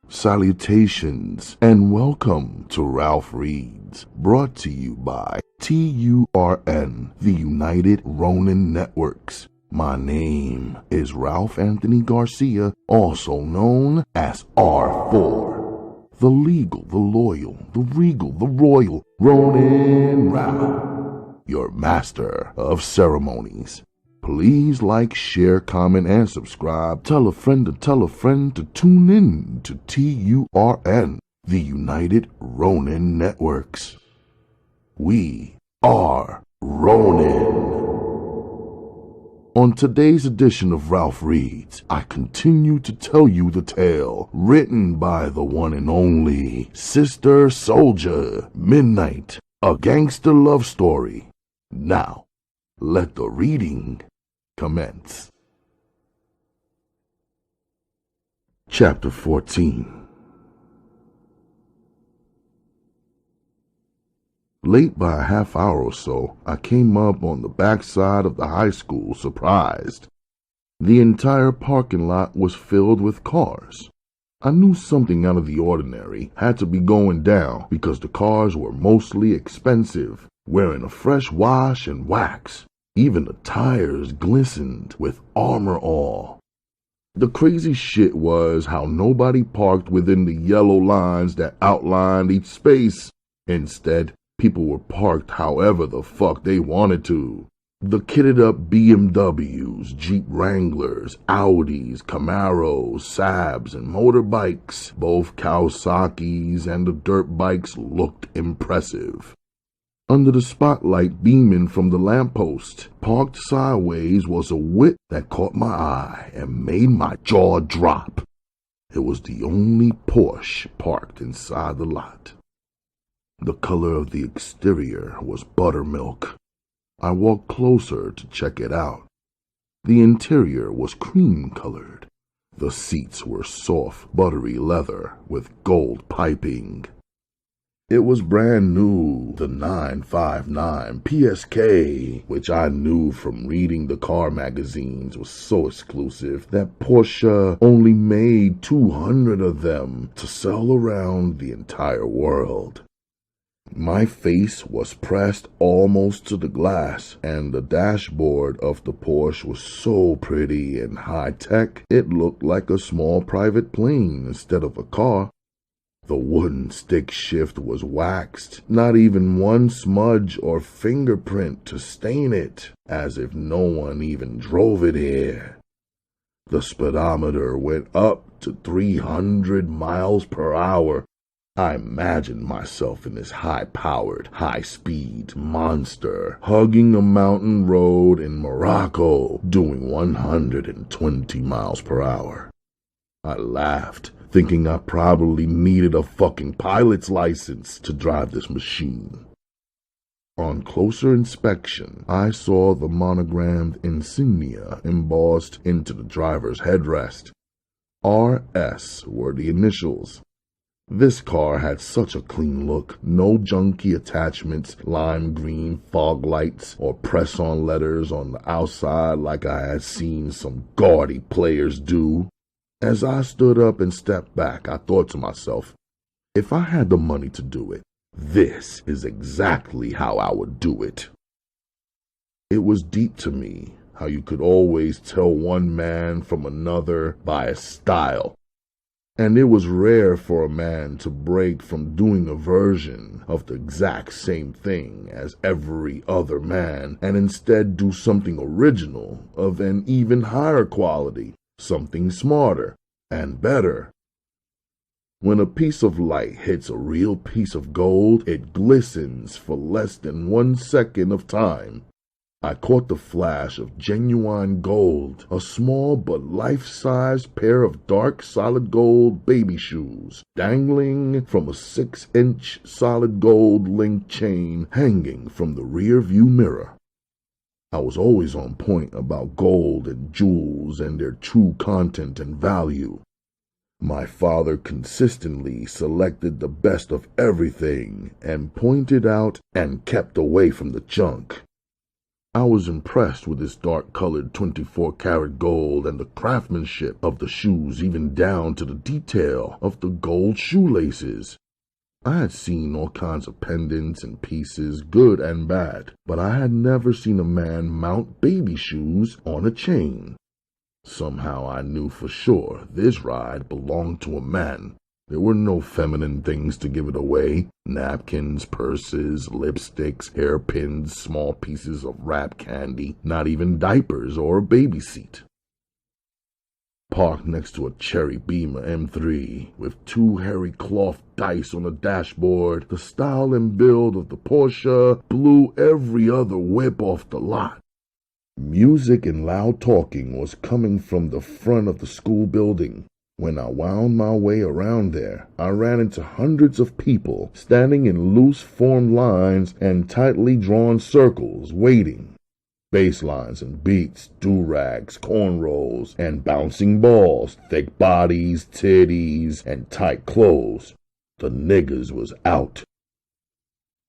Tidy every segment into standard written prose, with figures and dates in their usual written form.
Salutations and welcome to Ralph Reads, brought to you by TURN, the United Ronin Networks. My name is Ralph Anthony Garcia, also known as R4. The legal, the loyal, the regal, the royal, Ronin Ralph, your master of ceremonies. Please like, share, comment, and subscribe. Tell a friend to tune in to TURN, the United Ronin Networks. We are Ronin. On today's edition of Ralph Reads, I continue to tell you the tale written by the one and only Sister Souljah, Midnight, a gangster love story. Now, let the reading commence. Chapter 14. Late by a half hour or so, I came up on the backside of the high school surprised. The entire parking lot was filled with cars. I knew something out of the ordinary had to be going down because the cars were mostly expensive, wearing a fresh wash and wax. Even the tires glistened with Armor All. The crazy shit was how nobody parked within the yellow lines that outlined each space. Instead, people were parked however the fuck they wanted to. The kitted up BMWs, Jeep Wranglers, Audis, Camaros, Saabs, and motorbikes, both Kawasaki's and the dirt bikes looked impressive. Under the spotlight beaming from the lamppost, parked sideways was a whip that caught my eye and made my jaw drop. It was the only Porsche parked inside the lot. The color of the exterior was buttermilk. I walked closer to check it out. The interior was cream-colored. The seats were soft, buttery leather with gold piping. It was brand new, the 959 PSK, which I knew from reading the car magazines was so exclusive that Porsche only made 200 of them to sell around the entire world. My face was pressed almost to the glass, and the dashboard of the Porsche was so pretty and high-tech it looked like a small private plane instead of a car. The wooden stick shift was waxed, not even one smudge or fingerprint to stain it, as if no one even drove it here. The speedometer went up to 300 miles per hour. I imagined myself in this high-powered, high-speed monster, hugging a mountain road in Morocco, doing 120 miles per hour. I laughed, thinking I probably needed a fucking pilot's license to drive this machine. On closer inspection, I saw the monogrammed insignia embossed into the driver's headrest. RS were the initials. This car had such a clean look, no junky attachments, lime green fog lights, or press-on letters on the outside like I had seen some gaudy players do. As I stood up and stepped back, I thought to myself, if I had the money to do it, this is exactly how I would do it. It was deep to me how you could always tell one man from another by his style. And it was rare for a man to break from doing a version of the exact same thing as every other man and instead do something original of an even higher quality, something smarter and better. When a piece of light hits a real piece of gold, it glistens for less than 1 second of time. I caught the flash of genuine gold, a small but life-size pair of dark solid gold baby shoes, dangling from a 6-inch solid gold link chain hanging from the rear view mirror. I was always on point about gold and jewels and their true content and value. My father consistently selected the best of everything and pointed out and kept away from the junk. I was impressed with its dark-colored 24-karat gold and the craftsmanship of the shoes, even down to the detail of the gold shoelaces. I had seen all kinds of pendants and pieces, good and bad, but I had never seen a man mount baby shoes on a chain. Somehow I knew for sure this ride belonged to a man. There were no feminine things to give it away. Napkins, purses, lipsticks, hairpins, small pieces of wrapped candy, not even diapers or a baby seat. Parked next to a cherry Beamer M3 with 2 hairy cloth dice on the dashboard, the style and build of the Porsche blew every other whip off the lot. Music and loud talking was coming from the front of the school building. When I wound my way around there, I ran into hundreds of people standing in loose formed lines and tightly drawn circles waiting. Bass lines and beats, do-rags, cornrows, and bouncing balls, thick bodies, titties, and tight clothes. The niggas was out.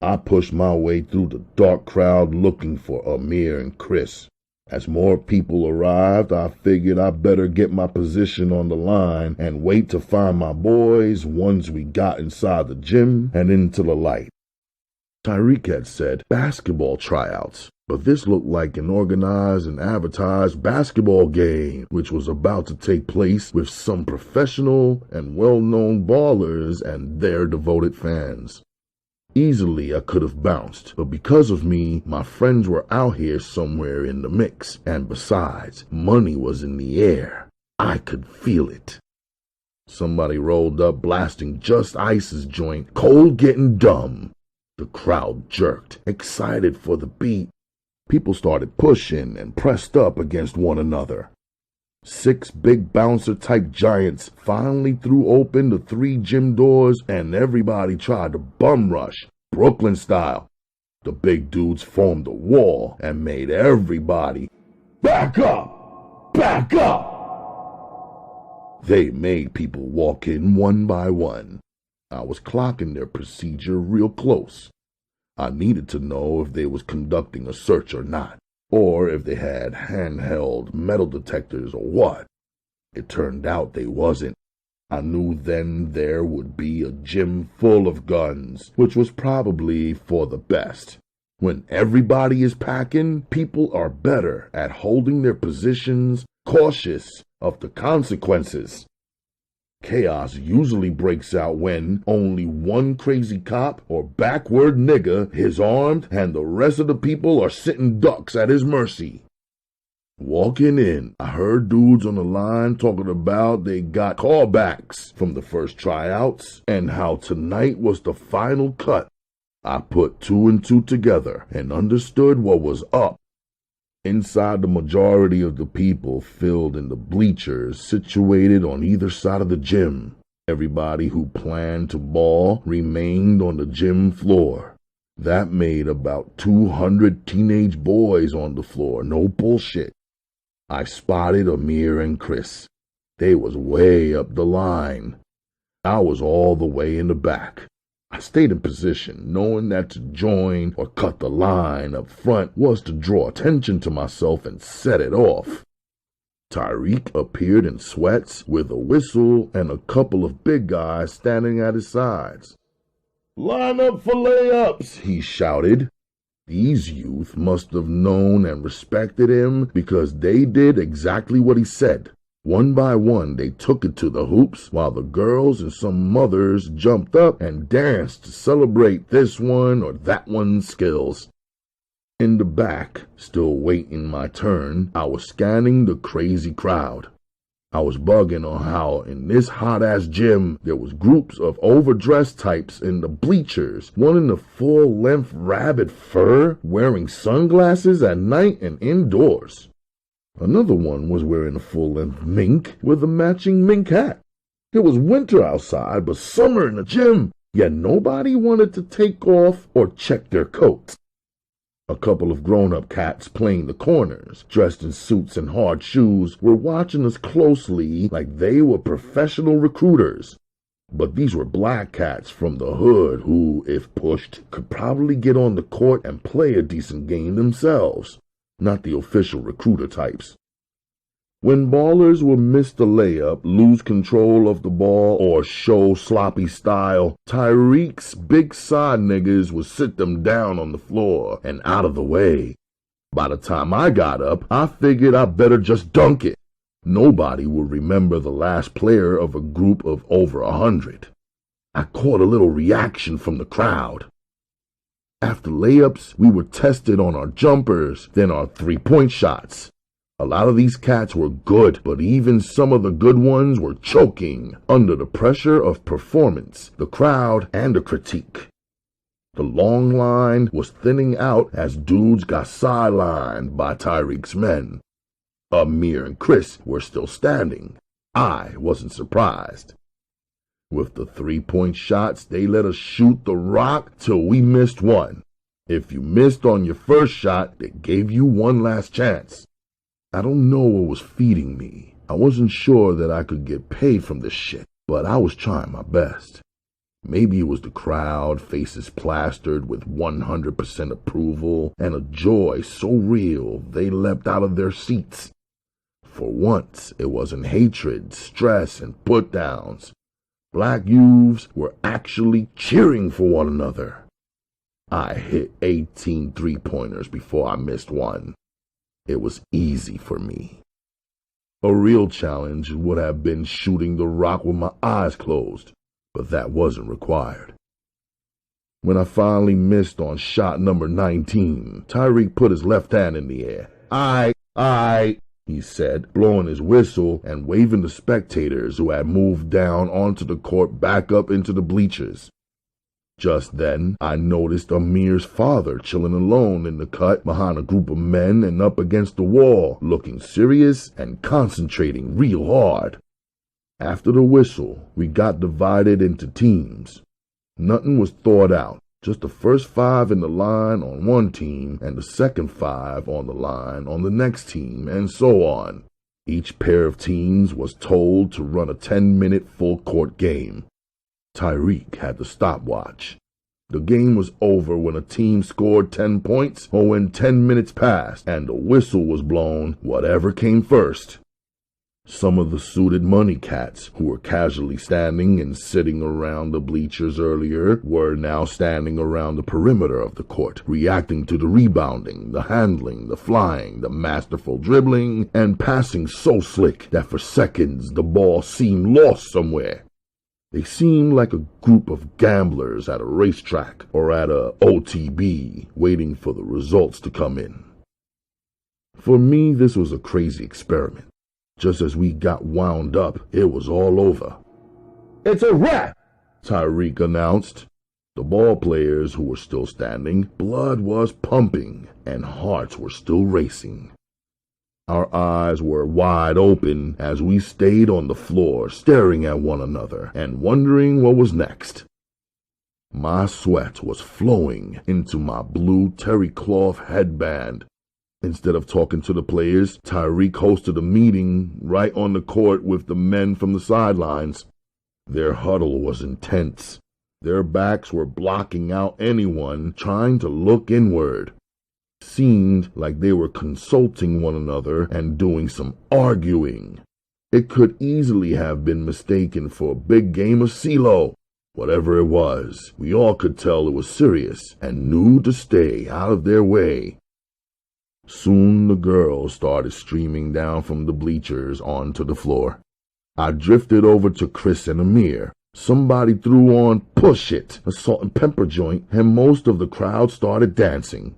I pushed my way through the dark crowd looking for Amir and Chris. As more people arrived, I figured I better get my position on the line and wait to find my boys once we got inside the gym and into the light. Tyreek had said basketball tryouts, but this looked like an organized and advertised basketball game, which was about to take place with some professional and well-known ballers and their devoted fans. Easily I could have bounced, but because of me, my friends were out here somewhere in the mix, and besides, money was in the air. I could feel it. Somebody rolled up blasting Just Ice's joint, Cold Getting Dumb. The crowd jerked, excited for the beat. People started pushing and pressed up against one another. 6 big bouncer-type giants finally threw open the 3 gym doors, and everybody tried to bum rush, Brooklyn style. The big dudes formed a wall and made everybody back up! Back up! They made people walk in one by one. I was clocking their procedure real close. I needed to know if they was conducting a search or not, or if they had handheld metal detectors or what. It turned out they wasn't. I knew then there would be a gym full of guns, which was probably for the best. When everybody is packing, people are better at holding their positions, cautious of the consequences. Chaos usually breaks out when only one crazy cop or backward nigga is armed and the rest of the people are sitting ducks at his mercy. Walking in, I heard dudes on the line talking about they got callbacks from the first tryouts and how tonight was the final cut. I put 2 and 2 together and understood what was up. Inside, the majority of the people filled in the bleachers situated on either side of the gym. Everybody who planned to ball remained on the gym floor. That made about 200 teenage boys on the floor, no bullshit. I spotted Amir and Chris. They was way up the line. I was all the way in the back. I stayed in position, knowing that to join or cut the line up front was to draw attention to myself and set it off. Tyreek appeared in sweats with a whistle and a couple of big guys standing at his sides. "Line up for layups," he shouted. These youth must have known and respected him because they did exactly what he said. One by one, they took it to the hoops, while the girls and some mothers jumped up and danced to celebrate this one or that one's skills. In the back, still waiting my turn, I was scanning the crazy crowd. I was bugging on how in this hot-ass gym, there was groups of overdressed types in the bleachers, one in a full-length rabbit fur, wearing sunglasses at night and indoors. Another one was wearing a full-length mink with a matching mink hat. It was winter outside, but summer in the gym, yet nobody wanted to take off or check their coats. A couple of grown-up cats playing the corners, dressed in suits and hard shoes, were watching us closely like they were professional recruiters. But these were black cats from the hood who, if pushed, could probably get on the court and play a decent game themselves. not the official recruiter types. When ballers would miss the layup, lose control of the ball, or show sloppy style, Tyreek's big side niggas would sit them down on the floor and out of the way. By the time I got up, I figured I better just dunk it. Nobody would remember the last player of a group of over 100. I caught a little reaction from the crowd. After layups, we were tested on our jumpers, then our three-point shots. A lot of these cats were good, but even some of the good ones were choking under the pressure of performance, the crowd, and the critique. The long line was thinning out as dudes got sidelined by Tyreek's men. Amir and Chris were still standing. I wasn't surprised. With the three-point shots, they let us shoot the rock till we missed one. If you missed on your first shot, they gave you one last chance. I don't know what was feeding me. I wasn't sure that I could get paid from this shit, but I was trying my best. Maybe it was the crowd, faces plastered with 100% approval, and a joy so real they leapt out of their seats. For once, it wasn't hatred, stress, and put-downs. Black youths were actually cheering for one another. I hit 18 three-pointers before I missed one. It was easy for me. A real challenge would have been shooting the rock with my eyes closed, but that wasn't required. When I finally missed on shot number 19, Tyreek put his left hand in the air. I, he said, blowing his whistle and waving the spectators who had moved down onto the court back up into the bleachers. Just then, I noticed Amir's father chilling alone in the cut behind a group of men and up against the wall, looking serious and concentrating real hard. After the whistle, we got divided into teams. Nothing was thought out, just the first 5 in the line on one team and the second 5 on the line on the next team, and so on. Each pair of teams was told to run a 10-minute full-court game. Tyreek had the stopwatch. The game was over when a team scored 10 points or when 10 minutes passed and the whistle was blown, whatever came first. Some of the suited money cats who were casually standing and sitting around the bleachers earlier were now standing around the perimeter of the court, reacting to the rebounding, the handling, the flying, the masterful dribbling, and passing so slick that for seconds the ball seemed lost somewhere. They seemed like a group of gamblers at a racetrack or at a OTB waiting for the results to come in. For me, this was a crazy experiment. Just as we got wound up, it was all over. "It's a wrap," Tyreek announced. The ball players who were still standing, blood was pumping and hearts were still racing. Our eyes were wide open as we stayed on the floor staring at one another and wondering what was next. My sweat was flowing into my blue terry cloth headband. Instead of talking to the players, Tyreek hosted a meeting right on the court with the men from the sidelines. Their huddle was intense. Their backs were blocking out anyone trying to look inward. Seemed like they were consulting one another and doing some arguing. It could easily have been mistaken for a big game of CeeLo. Whatever it was, we all could tell it was serious and knew to stay out of their way. Soon the girls started streaming down from the bleachers onto the floor. I drifted over to Chris and Amir. Somebody threw on Push It, a salt and pepper joint, and most of the crowd started dancing.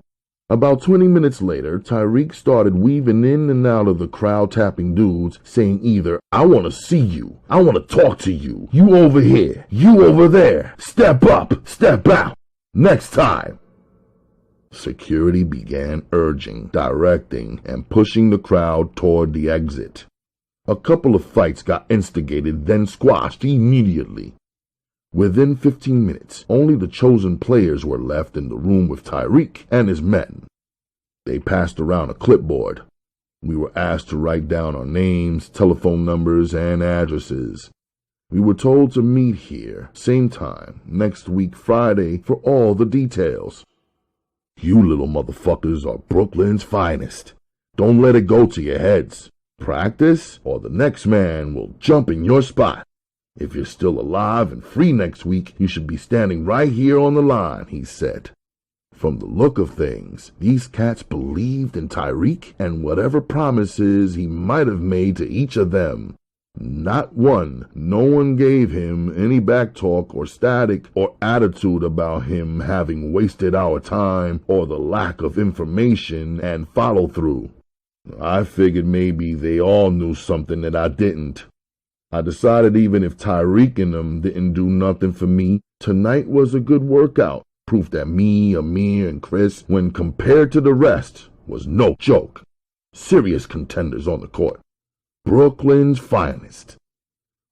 About 20 minutes later, Tyreek started weaving in and out of the crowd tapping dudes, saying either, "I want to see you," "I want to talk to you," "You over here," "You over there," "Step up," "Step out," "Next time." Security began urging, directing, and pushing the crowd toward the exit. A couple of fights got instigated, then squashed immediately. Within 15 minutes, only the chosen players were left in the room with Tyreek and his men. They passed around a clipboard. We were asked to write down our names, telephone numbers, and addresses. We were told to meet here, same time, next week Friday, for all the details. You little motherfuckers are Brooklyn's finest. Don't let it go to your heads. Practice, or the next man will jump in your spot. If you're still alive and free next week, you should be standing right here on the line, he said. From the look of things, these cats believed in Tyreek and whatever promises he might have made to each of them. Not one. No one gave him any backtalk or static or attitude about him having wasted our time or the lack of information and follow-through. I figured maybe they all knew something that I didn't. I decided even if Tyreek and them didn't do nothing for me, tonight was a good workout. Proof that me, Amir, and Chris, when compared to the rest, was no joke. Serious contenders on the court. Brooklyn's finest.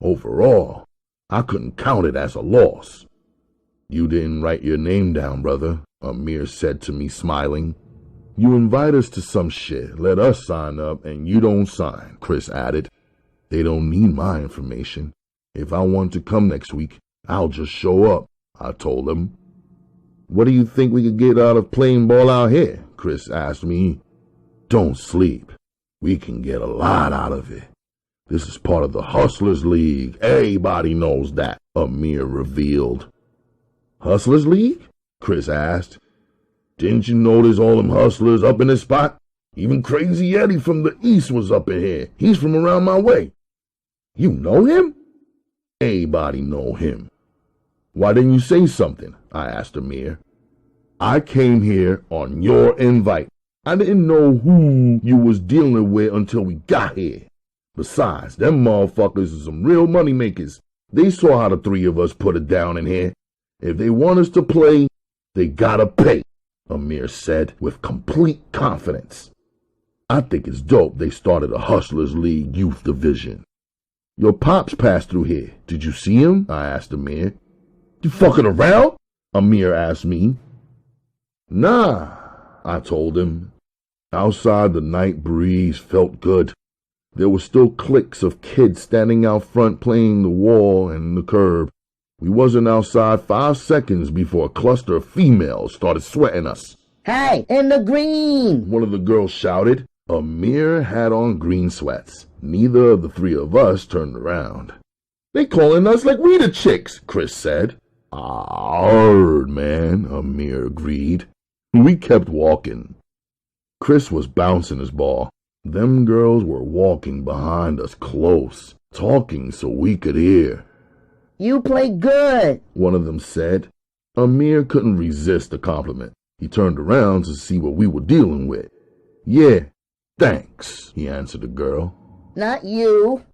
Overall, I couldn't count it as a loss. You didn't write your name down, brother, Amir said to me, smiling. You invite us to some shit, let us sign up, and you don't sign, Chris added. They don't need my information. If I want to come next week, I'll just show up, I told him. What do you think we could get out of playing ball out here? Chris asked me. Don't sleep. We can get a lot out of it. This is part of the Hustlers League. Everybody knows that, Amir revealed. Hustlers League? Chris asked. Didn't you notice all them hustlers up in this spot? Even Crazy Eddie from the East was up in here. He's from around my way. You know him? Everybody know him. Why didn't you say something? I asked Amir. I came here on your invite. I didn't know who you was dealing with until we got here. Besides, them motherfuckers are some real money makers. They saw how the three of us put it down in here. If they want us to play, they gotta pay, Amir said with complete confidence. I think it's dope they started a Hustlers League youth division. Your pops passed through here. Did you see him? I asked Amir. You fucking around? Amir asked me. Nah, I told him. Outside, the night breeze felt good. There were still cliques of kids standing out front playing the wall and the curb. We wasn't outside 5 seconds before a cluster of females started sweating us. Hey, in the green! One of the girls shouted. Amir had on green sweats. Neither of the three of us turned around. They calling us like we the chicks, Chris said. I heard, man, Amir agreed. We kept walking. Chris was bouncing his ball. Them girls were walking behind us close, talking so we could hear. You play good, one of them said. Amir couldn't resist the compliment. He turned around to see what we were dealing with. Yeah, thanks, he answered the girl. Not you.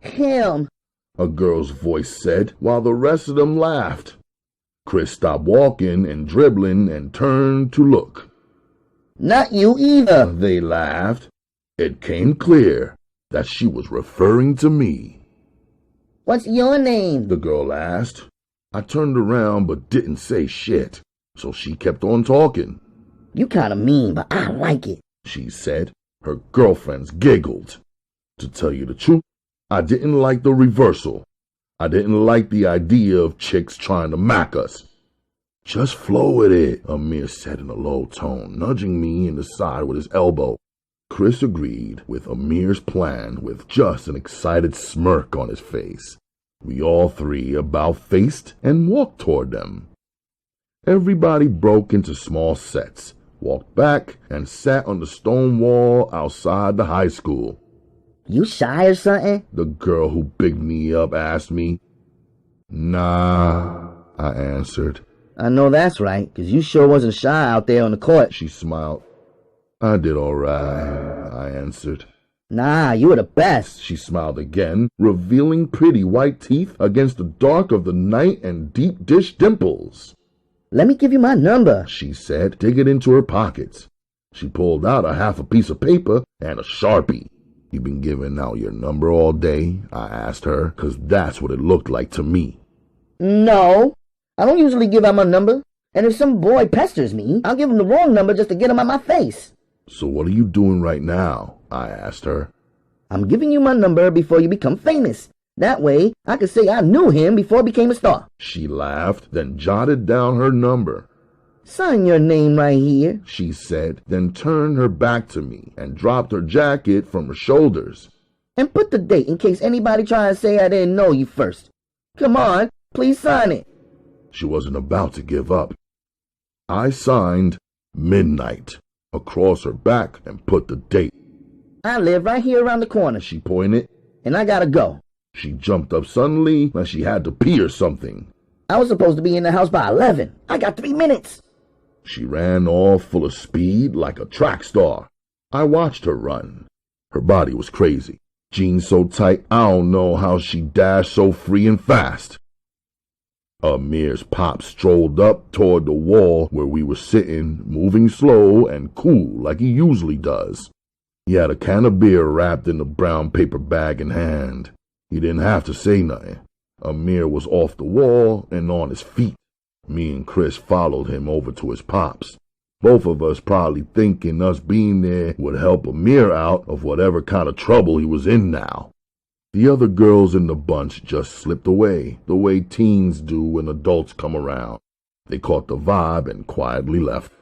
Him, a girl's voice said, while the rest of them laughed. Chris stopped walking and dribbling and turned to look. Not you either, they laughed. It came clear that she was referring to me. What's your name? The girl asked. I turned around but didn't say shit, so she kept on talking. You kinda mean, but I like it, she said. Her girlfriends giggled. To tell you the truth, I didn't like the reversal. I didn't like the idea of chicks trying to mack us. Just flow with it, Amir said in a low tone, nudging me in the side with his elbow. Chris agreed with Amir's plan with just an excited smirk on his face. We all three about-faced and walked toward them. Everybody broke into small sets, walked back, and sat on the stone wall outside the high school. You shy or something? The girl who bigged me up asked me. Nah, I answered. I know that's right, 'cause you sure wasn't shy out there on the court. She smiled. I did all right, I answered. Nah, you were the best. She smiled again, revealing pretty white teeth against the dark of the night and deep dish dimples. Let me give you my number, she said, digging into her pockets. She pulled out a piece of paper and a Sharpie. You been giving out your number all day? I asked her, 'cause that's what it looked like to me. No, I don't usually give out my number. And if some boy pesters me, I'll give him the wrong number just to get him out my face. So what are you doing right now? I asked her. I'm giving you my number before you become famous. That way, I could say I knew him before he became a star. She laughed, then jotted down her number. Sign your name right here, she said, then turned her back to me and dropped her jacket from her shoulders. And put the date in case anybody tries to say I didn't know you first. Come on, please sign it. She wasn't about to give up. I signed midnight across her back and put the date. I live right here around the corner, She pointed. and I gotta go. She jumped up suddenly like she had to pee or something. I was supposed to be in the house by 11. I got 3 minutes. She ran off full of speed like a track star. I watched her run. Her body was crazy. Jeans so tight, I don't know how she dashed so free and fast. Amir's pop strolled up toward the wall where we were sitting, moving slow and cool like he usually does. He had a can of beer wrapped in a brown paper bag in hand. He didn't have to say nothing. Amir was off the wall and on his feet. Me and Chris followed him over to his pops. Both of us probably thinking us being there would help Amir out of whatever kind of trouble he was in now. The other girls in the bunch just slipped away, the way teens do when adults come around. They caught the vibe and quietly left.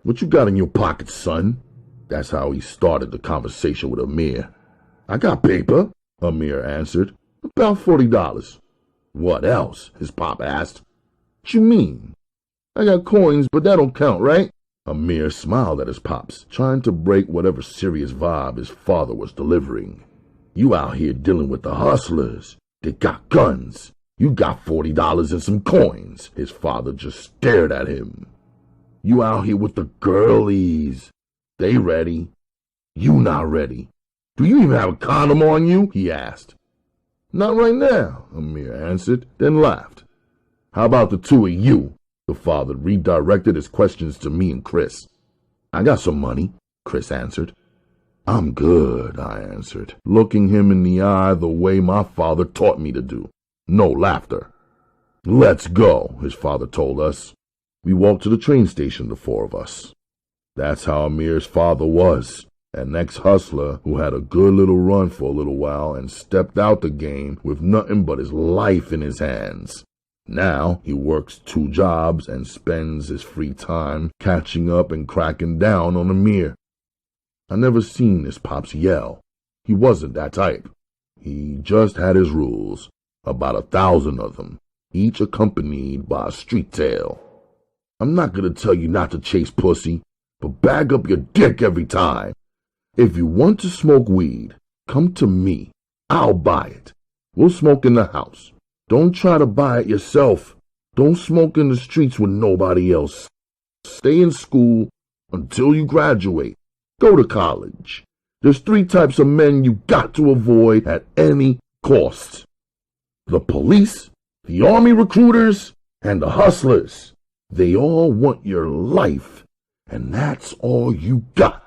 "What you got in your pocket, son?" That's how he started the conversation with Amir. "I got paper," Amir answered. "About $40. "What else?" his pop asked. "What you mean?" "I got coins, but that don't count, right?" Amir smiled at his pops, trying to break whatever serious vibe his father was delivering. "You out here dealing with the hustlers. They got guns. You got $40 and some coins." His father just stared at him. "You out here with the girlies. They ready. You not ready. Do you even have a condom on you?" he asked. "Not right now," Amir answered, then laughed. "How about the two of you?" The father redirected his questions to me and Chris. "I got some money," Chris answered. "I'm good," I answered, looking him in the eye the way my father taught me to do. No laughter. "Let's go," his father told us. We walked to the train station, the four of us. That's how Amir's father was, an ex-hustler who had a good little run for a little while and stepped out the game with nothing but his life in his hands. Now he works 2 jobs and spends his free time catching up and cracking down on Amir. I never seen his pops yell. He wasn't that type. He just had his rules, about 1,000 of them, each accompanied by a street tale. "I'm not gonna tell you not to chase pussy, but bag up your dick every time. If you want to smoke weed, come to me. I'll buy it. We'll smoke in the house. Don't try to buy it yourself. Don't smoke in the streets with nobody else. Stay in school until you graduate. Go to college. There's 3 types of men you got to avoid at any cost: the police, the army recruiters, and the hustlers. They all want your life, and that's all you got."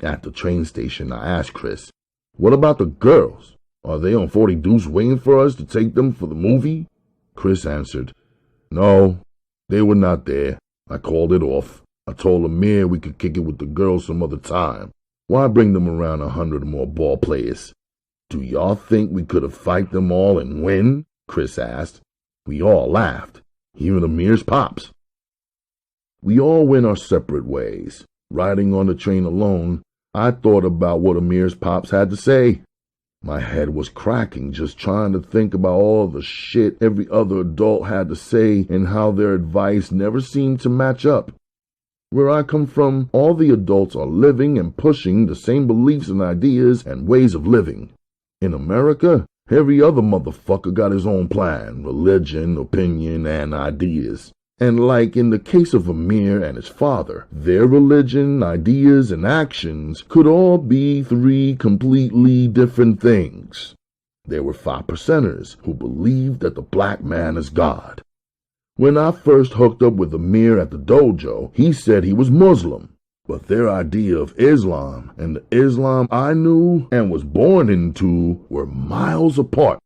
At the train station, I asked Chris, "What about the girls? Are they on 40 Deuce waiting for us to take them for the movie?" Chris answered, "No, they were not there. I called it off. I told Amir we could kick it with the girls some other time. Why bring them around 100 more ball players?" "Do y'all think we could have fight them all and win?" Chris asked. We all laughed, even Amir's pops. We all went our separate ways. Riding on the train alone, I thought about what Amir's pops had to say. My head was cracking just trying to think about all the shit every other adult had to say and how their advice never seemed to match up. Where I come from, all the adults are living and pushing the same beliefs and ideas and ways of living. In America, every other motherfucker got his own plan, religion, opinion, and ideas. And like in the case of Amir and his father, their religion, ideas, and actions could all be 3 completely different things. There were 5%ers who believed that the black man is God. When I first hooked up with Amir at the dojo, he said he was Muslim. But their idea of Islam and the Islam I knew and was born into were miles apart.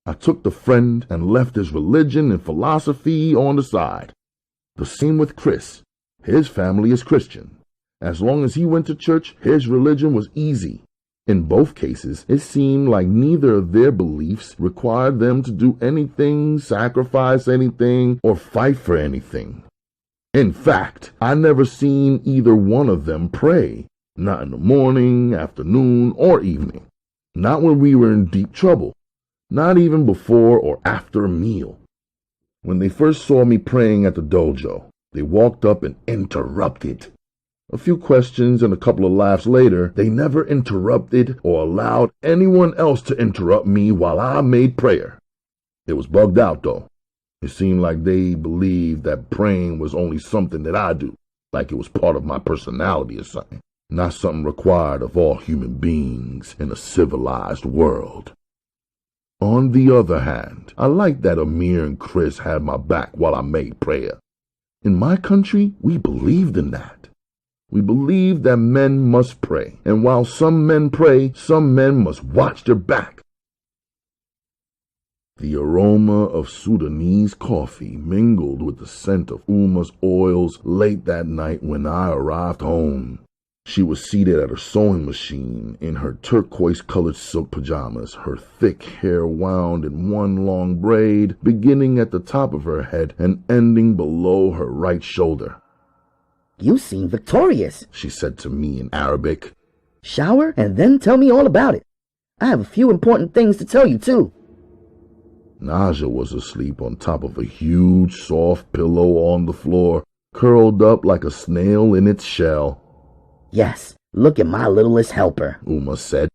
I took the friend and left his religion and philosophy on the side. The same with Chris. His family is Christian. As long as he went to church, his religion was easy. In both cases, it seemed like neither of their beliefs required them to do anything, sacrifice anything, or fight for anything. In fact, I never seen either one of them pray, not in the morning, afternoon, or evening. Not when we were in deep trouble, not even before or after a meal. When they first saw me praying at the dojo, they walked up and interrupted. A few questions and a couple of laughs later, they never interrupted or allowed anyone else to interrupt me while I made prayer. It was bugged out, though. It seemed like they believed that praying was only something that I do, like it was part of my personality or something, not something required of all human beings in a civilized world. On the other hand, I liked that Amir and Chris had my back while I made prayer. In my country, we believed in that. We believed that men must pray, and while some men pray, some men must watch their back. The aroma of Sudanese coffee mingled with the scent of Uma's oils late that night when I arrived home. She was seated at her sewing machine in her turquoise-colored silk pajamas, her thick hair wound in one long braid, beginning at the top of her head and ending below her right shoulder. "You seem victorious," she said to me in Arabic. "Shower and then tell me all about it. I have a few important things to tell you, too." Naja was asleep on top of a huge soft pillow on the floor, curled up like a snail in its shell. "Yes, look at my littlest helper," Uma said.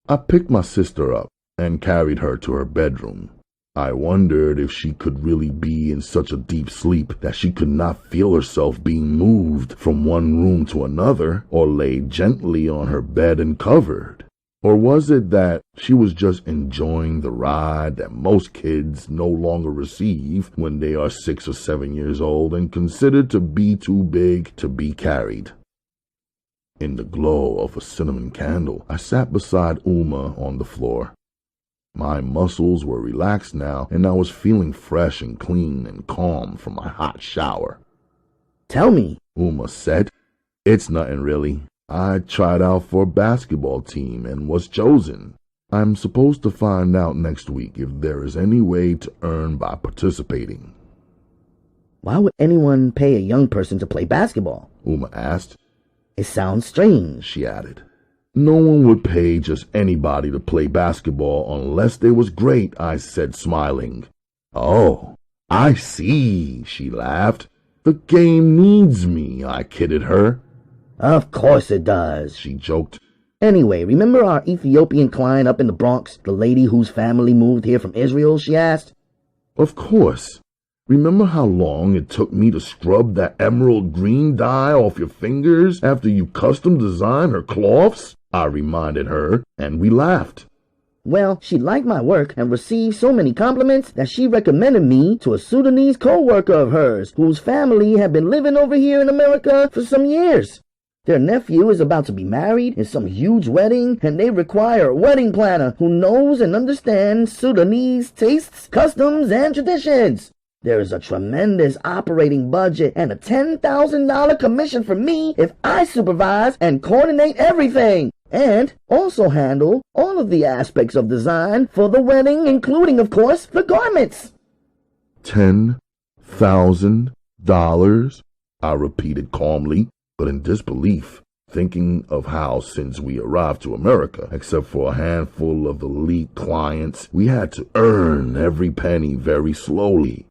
I picked my sister up and carried her to her bedroom. I wondered if she could really be in such a deep sleep that she could not feel herself being moved from one room to another or laid gently on her bed and covered. Or was it that she was just enjoying the ride that most kids no longer receive when they are 6 or 7 years old and considered to be too big to be carried? In the glow of a cinnamon candle, I sat beside Uma on the floor. My muscles were relaxed now, and I was feeling fresh and clean and calm from my hot shower. "Tell me," Uma said. "It's nothing really. I tried out for a basketball team and was chosen. I'm supposed to find out next week if there is any way to earn by participating." "Why would anyone pay a young person to play basketball?" Uma asked. "It sounds strange," she added. "No one would pay just anybody to play basketball unless they was great," I said, smiling. "Oh, I see," she laughed. "The game needs me," I kidded her. "Of course it does," she joked. "Anyway, remember our Ethiopian client up in the Bronx, the lady whose family moved here from Israel?" she asked. "Of course. Remember how long it took me to scrub that emerald green dye off your fingers after you custom designed her cloths?" I reminded her, and we laughed. "Well, she liked my work and received so many compliments that she recommended me to a Sudanese co-worker of hers whose family had been living over here in America for some years. Their nephew is about to be married in some huge wedding, and they require a wedding planner who knows and understands Sudanese tastes, customs, and traditions. There is a tremendous operating budget and a $10,000 commission for me if I supervise and coordinate everything, and also handle all of the aspects of design for the wedding, including, of course, the garments." $10,000? I repeated calmly, but in disbelief, thinking of how since we arrived to America, except for a handful of elite clients, we had to earn every penny very slowly.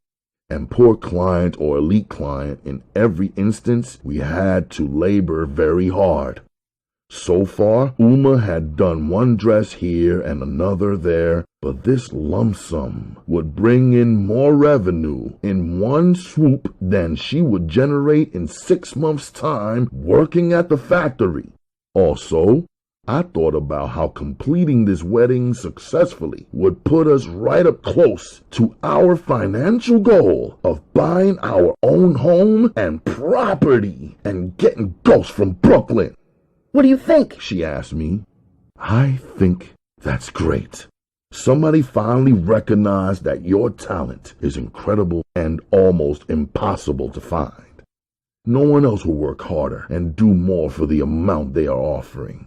And poor client or elite client, in every instance, we had to labor very hard. So far, Uma had done one dress here and another there, but this lump sum would bring in more revenue in one swoop than she would generate in 6 months' time working at the factory. Also, I thought about how completing this wedding successfully would put us right up close to our financial goal of buying our own home and property and getting ghosts from Brooklyn. "What do you think?" she asked me. "I think that's great. Somebody finally recognized that your talent is incredible and almost impossible to find. No one else will work harder and do more for the amount they are offering.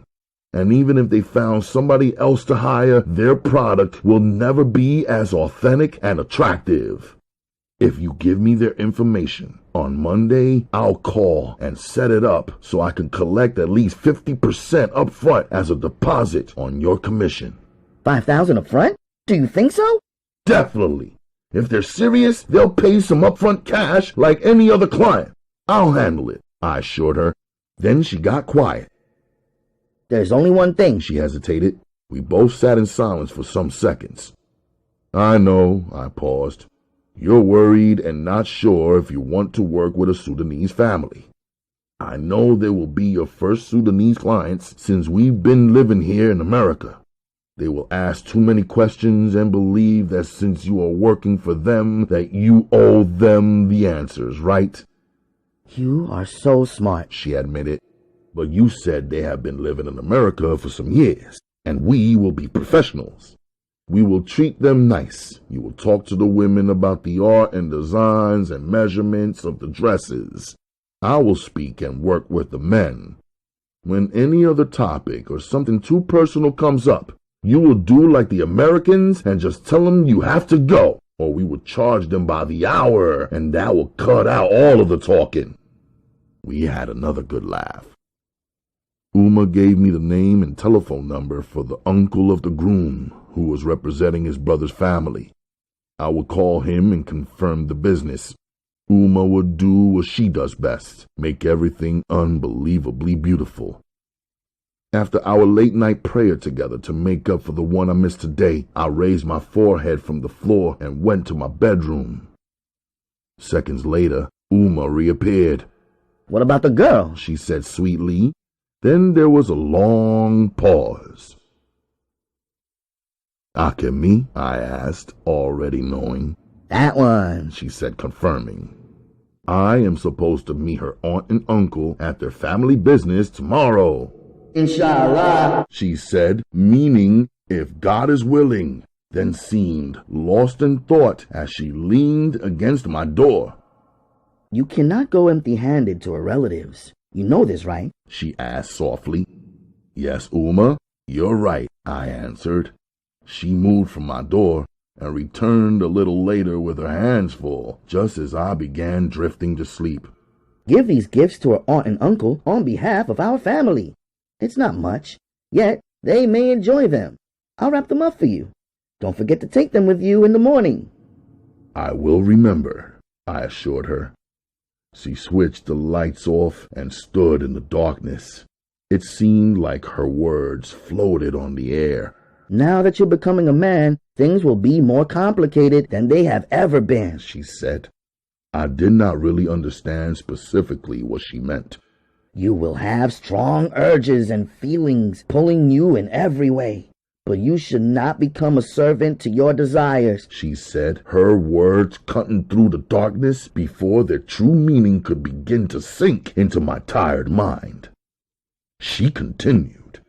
And even if they found somebody else to hire, their product will never be as authentic and attractive. If you give me their information, On Monday, I'll call and set it up so I can collect at least 50% up front as a deposit on your commission. 5,000 up front? Do you think so? Definitely. If they're serious, they'll pay some upfront cash like any other client. I'll handle it, I assured her. Then she got quiet. There's only one thing. She hesitated. We both sat in silence for some seconds. I know, I paused. You're worried and not sure if you want to work with a Sudanese family. I know they will be your first Sudanese clients since we've been living here in America. They will ask too many questions and believe that since you are working for them, that you owe them the answers, right? You are so smart, she admitted. But you said they have been living in America for some years, and we will be professionals. We will treat them nice. You will talk to the women about the art and designs and measurements of the dresses. I will speak and work with the men. When any other topic or something too personal comes up, you will do like the Americans and just tell them you have to go, or we will charge them by the hour, and that will cut out all of the talking. We had another good laugh. Uma gave me the name and telephone number for the uncle of the groom, who was representing his brother's family. I would call him and confirm the business. Uma would do what she does best, make everything unbelievably beautiful. After our late-night prayer together to make up for the one I missed today, I raised my forehead from the floor and went to my bedroom. Seconds later, Uma reappeared. What about the girl? She said sweetly. Then there was a long pause. Akemi? I asked, already knowing. That one, she said, confirming. I am supposed to meet her aunt and uncle at their family business tomorrow. Inshallah, she said, meaning if God is willing, then seemed lost in thought as she leaned against my door. You cannot go empty-handed to her relatives. You know this, right? She asked softly. Yes, Uma, you're right, I answered. She moved from my door and returned a little later with her hands full, just as I began drifting to sleep. Give these gifts to her aunt and uncle on behalf of our family. It's not much, yet they may enjoy them. I'll wrap them up for you. Don't forget to take them with you in the morning. I will remember, I assured her. She switched the lights off and stood in the darkness. It seemed like her words floated on the air. Now that you're becoming a man, things will be more complicated than they have ever been, she said. I did not really understand specifically what she meant. You will have strong urges and feelings pulling you in every way, but you should not become a servant to your desires, she said, her words cutting through the darkness before their true meaning could begin to sink into my tired mind. She continued.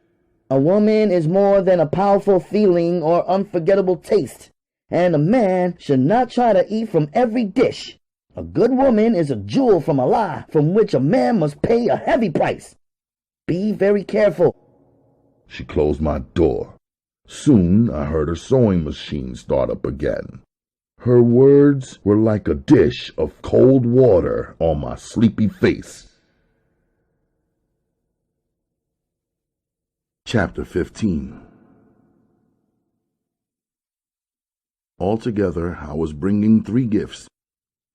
A woman is more than a powerful feeling or unforgettable taste, and a man should not try to eat from every dish. A good woman is a jewel from Allah, from which a man must pay a heavy price. Be very careful. She closed my door. Soon I heard her sewing machine start up again. Her words were like a dish of cold water on my sleepy face. Chapter 15. Altogether, I was bringing 3 gifts.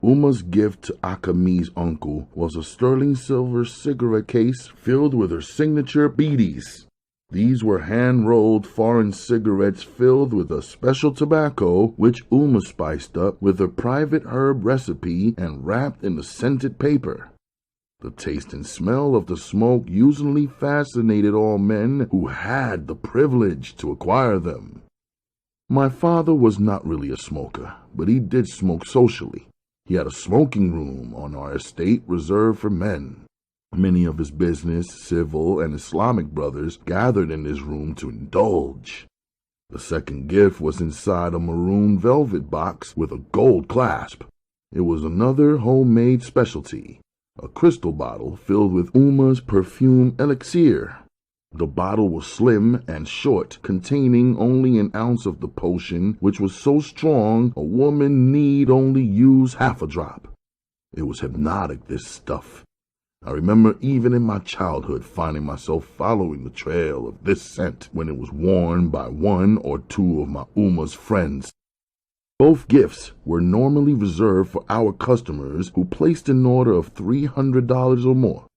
Uma's gift to Akami's uncle was a sterling silver cigarette case filled with her signature beedies. These were hand-rolled foreign cigarettes filled with a special tobacco which Uma spiced up with a private herb recipe and wrapped in a scented paper. The taste and smell of the smoke usually fascinated all men who had the privilege to acquire them. My father was not really a smoker, but he did smoke socially. He had a smoking room on our estate reserved for men. Many of his business, civil, and Islamic brothers gathered in this room to indulge. The second gift was inside a maroon velvet box with a gold clasp. It was another homemade specialty, a crystal bottle filled with Uma's perfume elixir. The bottle was slim and short, containing only an ounce of the potion, which was so strong a woman need only use half a drop. It was hypnotic, this stuff. I remember even in my childhood finding myself following the trail of this scent when it was worn by one or two of my Uma's friends. Both gifts were normally reserved for our customers who placed an order of $300 or more.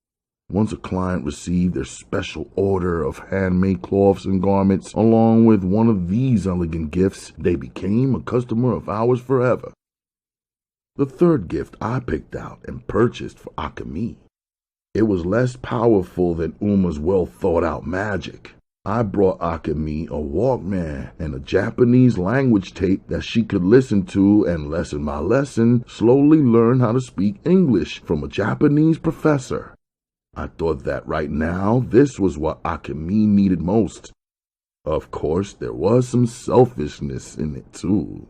Once a client received their special order of handmade cloths and garments along with one of these elegant gifts, they became a customer of ours forever. The third gift I picked out and purchased for Akemi. It was less powerful than Uma's well-thought-out magic. I brought Akemi a Walkman and a Japanese language tape that she could listen to and lesson by lesson slowly learn how to speak English from a Japanese professor. I thought that right now this was what Akemi needed most. Of course, there was some selfishness in it too.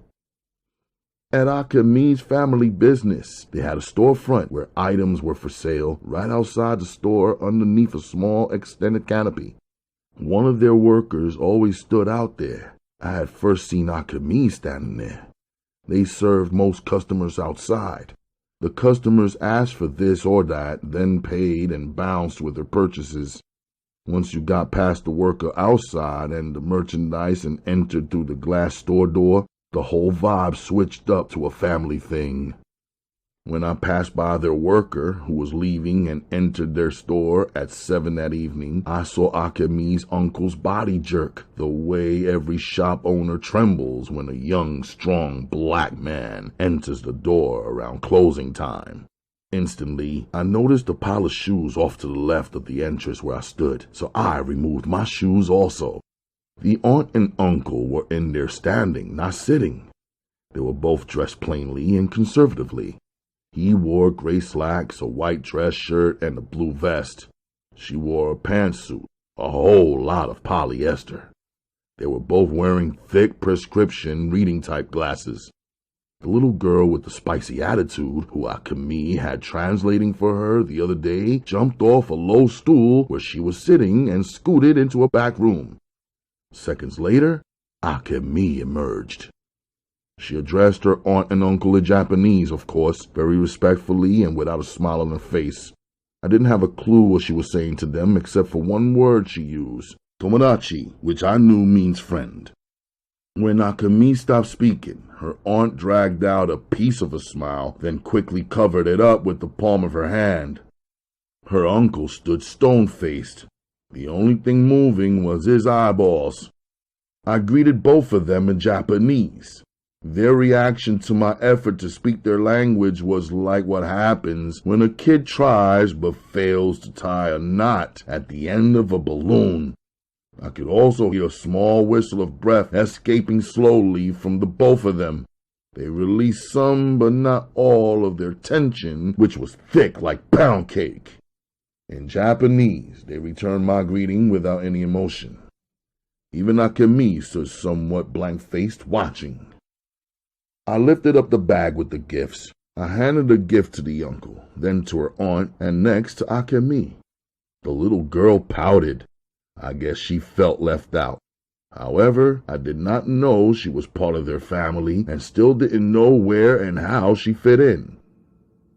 At Akemi's family business, they had a storefront where items were for sale right outside the store underneath a small extended canopy. One of their workers always stood out there. I had first seen Akemi standing there. They served most customers outside. The customers asked for this or that, then paid and bounced with their purchases. Once you got past the worker outside and the merchandise and entered through the glass store door, the whole vibe switched up to a family thing. When I passed by their worker, who was leaving, and entered their store at 7 that evening, I saw Akemi's uncle's body jerk, the way every shop owner trembles when a young, strong black man enters the door around closing time. Instantly, I noticed a pile of shoes off to the left of the entrance where I stood, so I removed my shoes also. The aunt and uncle were in there standing, not sitting. They were both dressed plainly and conservatively. He wore gray slacks, a white dress shirt, and a blue vest. She wore a pantsuit, a whole lot of polyester. They were both wearing thick prescription reading-type glasses. The little girl with the spicy attitude, who Akemi had translating for her the other day, jumped off a low stool where she was sitting and scooted into a back room. Seconds later, Akemi emerged. She addressed her aunt and uncle in Japanese, of course, very respectfully and without a smile on her face. I didn't have a clue what she was saying to them except for one word she used, tomodachi, which I knew means friend. When Akemi stopped speaking, her aunt dragged out a piece of a smile, then quickly covered it up with the palm of her hand. Her uncle stood stone-faced. The only thing moving was his eyeballs. I greeted both of them in Japanese. Their reaction to my effort to speak their language was like what happens when a kid tries but fails to tie a knot at the end of a balloon. I could also hear a small whistle of breath escaping slowly from the both of them. They released some but not all of their tension, which was thick like pound cake. In Japanese, they returned my greeting without any emotion. Even Akemi stood somewhat blank-faced, watching. I lifted up the bag with the gifts. I handed a gift to the uncle, then to her aunt, and next to Akemi. The little girl pouted. I guess she felt left out. However, I did not know she was part of their family and still didn't know where and how she fit in.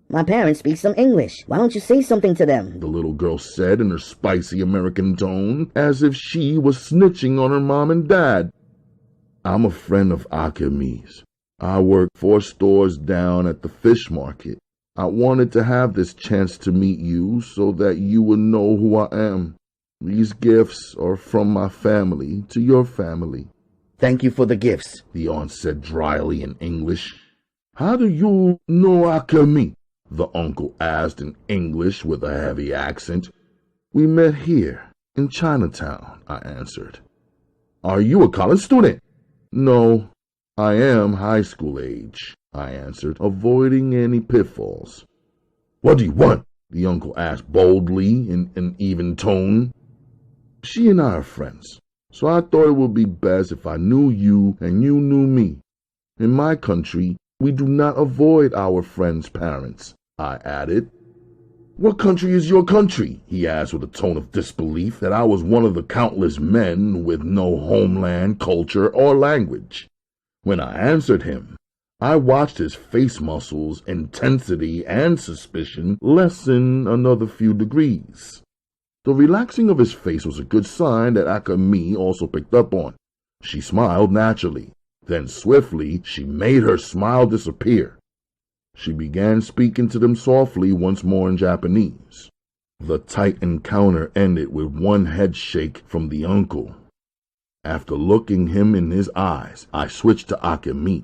My parents speak some English. Why don't you say something to them? The little girl said in her spicy American tone, as if she was snitching on her mom and dad. I'm a friend of Akemi's. I work 4 stores down at the fish market. I wanted to have this chance to meet you so that you would know who I am. These gifts are from my family to your family. Thank you for the gifts, the aunt said dryly in English. How do you know Akemi? The uncle asked in English with a heavy accent. We met here, in Chinatown, I answered. Are you a college student? No, I am high school age, I answered, avoiding any pitfalls. What do you want? The uncle asked boldly in an even tone. She and I are friends, so I thought it would be best if I knew you and you knew me. In my country, we do not avoid our friends' parents, I added. What country is your country? He asked with a tone of disbelief that I was one of the countless men with no homeland, culture, or language. When I answered him, I watched his face muscles, intensity, and suspicion lessen another few degrees. The relaxing of his face was a good sign that Akemi also picked up on. She smiled naturally. Then swiftly, she made her smile disappear. She began speaking to them softly once more in Japanese. The tight encounter ended with one head shake from the uncle. After looking him in his eyes, I switched to Akemi.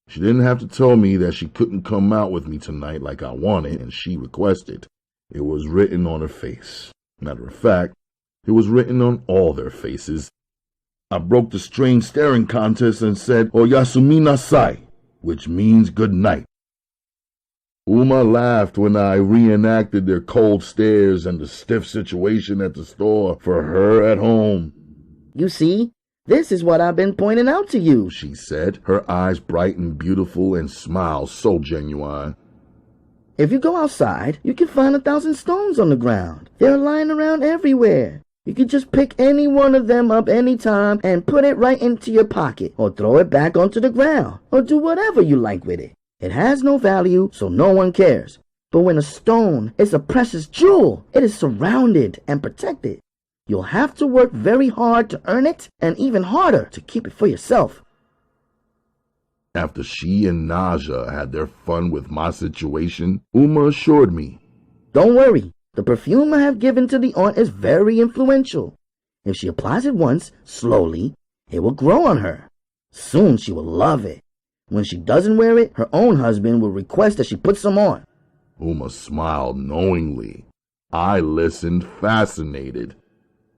She didn't have to tell me that she couldn't come out with me tonight like I wanted and she requested. It was written on her face. Matter of fact, it was written on all their faces. I broke the strange staring contest and said, "Oyasumi nasai," which means good night. Uma laughed when I reenacted their cold stares and the stiff situation at the store for her at home. "You see, this is what I've been pointing out to you," she said, her eyes bright and beautiful and smile so genuine. "If you go outside, you can find 1,000 stones on the ground. They're lying around everywhere. You can just pick any one of them up any time and put it right into your pocket, or throw it back onto the ground, or do whatever you like with it. It has no value, so no one cares. But when a stone is a precious jewel, it is surrounded and protected. You'll have to work very hard to earn it, and even harder to keep it for yourself." After she and Naja had their fun with my situation, Uma assured me, "Don't worry. The perfume I have given to the aunt is very influential. If she applies it once, slowly, it will grow on her. Soon she will love it. When she doesn't wear it, her own husband will request that she put some on." Uma smiled knowingly. I listened fascinated.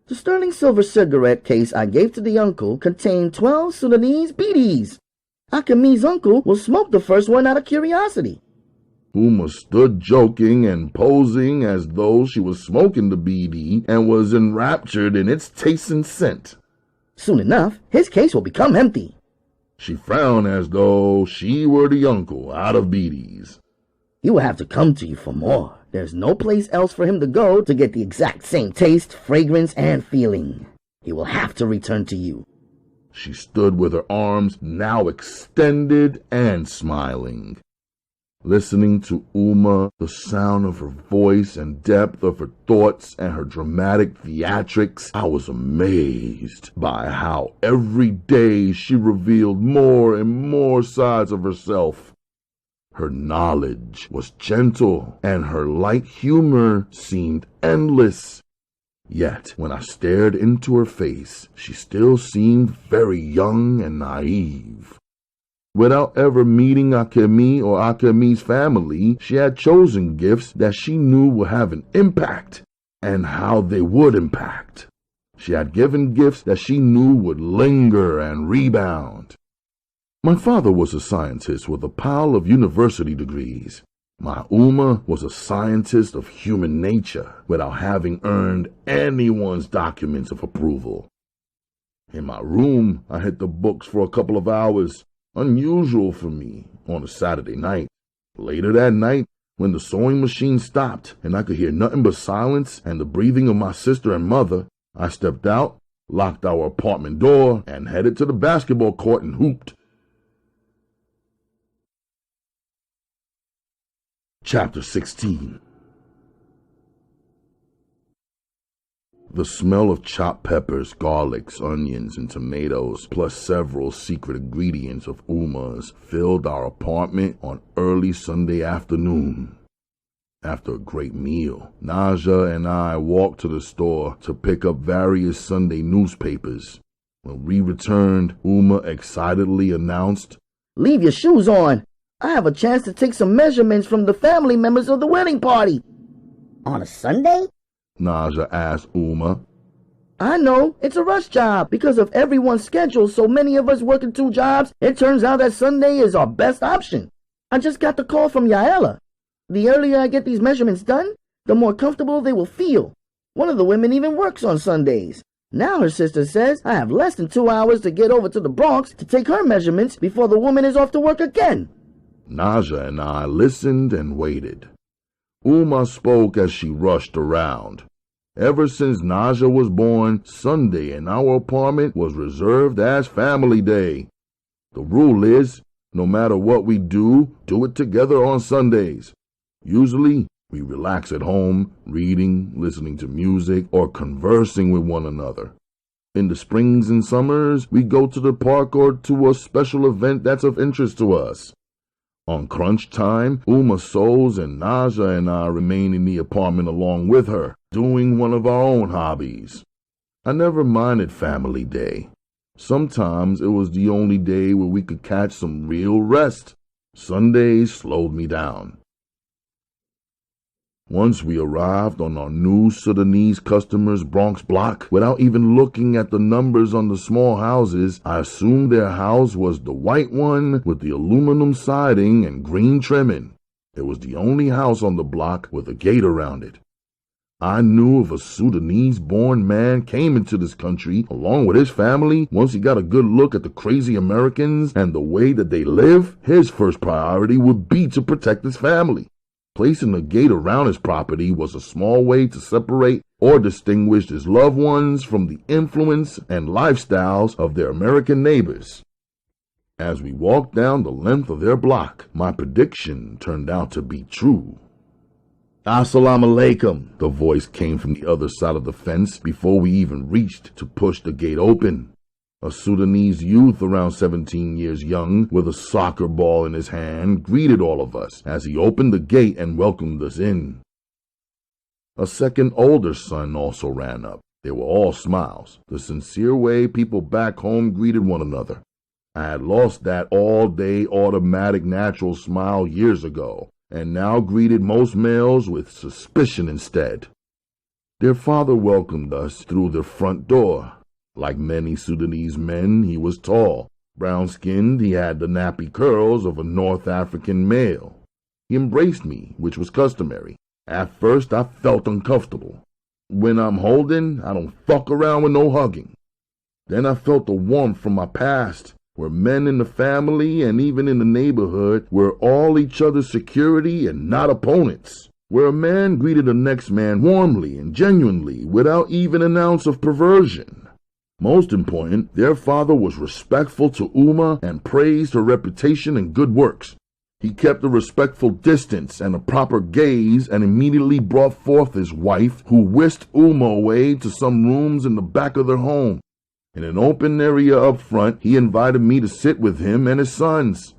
The sterling silver cigarette case I gave to the uncle contained 12 Sudanese beaties. Akemi's uncle will smoke the first one out of curiosity. Uma stood joking and posing as though she was smoking the BD and was enraptured in its taste and scent. Soon enough, his case will become empty. She frowned as though she were the uncle out of BDs. "He will have to come to you for more. There's no place else for him to go to get the exact same taste, fragrance, and feeling. He will have to return to you." She stood with her arms now extended and smiling. Listening to Uma, the sound of her voice and depth of her thoughts and her dramatic theatrics, I was amazed by how every day she revealed more and more sides of herself. Her knowledge was gentle, and her light humor seemed endless. Yet, when I stared into her face, she still seemed very young and naive. Without ever meeting Akemi or Akemi's family, she had chosen gifts that she knew would have an impact, and how they would impact. She had given gifts that she knew would linger and rebound. My father was a scientist with a pile of university degrees. My Uma was a scientist of human nature without having earned anyone's documents of approval. In my room, I hit the books for a couple of hours, unusual for me on a Saturday night. Later that night, when the sewing machine stopped and I could hear nothing but silence and the breathing of my sister and mother, I stepped out, locked our apartment door, and headed to the basketball court and hooped. Chapter 16. The smell of chopped peppers, garlics, onions, and tomatoes, plus several secret ingredients of Uma's, filled our apartment on early Sunday afternoon. After a great meal, Naja and I walked to the store to pick up various Sunday newspapers. When we returned, Uma excitedly announced, "Leave your shoes on. I have a chance to take some measurements from the family members of the wedding party." "On a Sunday?" Naja asked Uma. "I know, it's a rush job. Because of everyone's schedule, so many of us working 2 jobs, it turns out that Sunday is our best option. I just got the call from Yaela. The earlier I get these measurements done, the more comfortable they will feel. One of the women even works on Sundays. Now her sister says I have less than 2 hours to get over to the Bronx to take her measurements before the woman is off to work again." Naja and I listened and waited. Uma spoke as she rushed around. Ever since Naja was born, Sunday in our apartment was reserved as family day. The rule is, No matter what we do it together on Sundays. Usually, we relax at home, reading, listening to music, or conversing with one another. In the springs and summers, we go to the park or to a special event that's of interest to us. On crunch time, Uma sews and Naja and I remain in the apartment along with her, doing one of our own hobbies. I never minded Family Day. Sometimes it was the only day where we could catch some real rest. Sundays slowed me down. Once we arrived on our new Sudanese customers' Bronx block, without even looking at the numbers on the small houses, I assumed their house was the white one with the aluminum siding and green trimming. It was the only house on the block with a gate around it. I knew if a Sudanese-born man came into this country along with his family, once he got a good look at the crazy Americans and the way that they live, his first priority would be to protect his family. Placing a gate around his property was a small way to separate or distinguish his loved ones from the influence and lifestyles of their American neighbors. As we walked down the length of their block, my prediction turned out to be true. "Assalamu alaikum," the voice came from the other side of the fence before we even reached to push the gate open. A Sudanese youth around 17 years young, with a soccer ball in his hand, greeted all of us as he opened the gate and welcomed us in. A second older son also ran up. They were all smiles, the sincere way people back home greeted one another. I had lost that all-day automatic natural smile years ago, and now greeted most males with suspicion instead. Their father welcomed us through the front door. Like many Sudanese men, he was tall. Brown-skinned, he had the nappy curls of a North African male. He embraced me, which was customary. At first, I felt uncomfortable. When I'm holding, I don't fuck around with no hugging. Then I felt the warmth from my past, where men in the family and even in the neighborhood were all each other's security and not opponents. Where a man greeted the next man warmly and genuinely without even an ounce of perversion. Most important, their father was respectful to Uma and praised her reputation and good works. He kept a respectful distance and a proper gaze and immediately brought forth his wife, who whisked Uma away to some rooms in the back of their home. In an open area up front, he invited me to sit with him and his sons.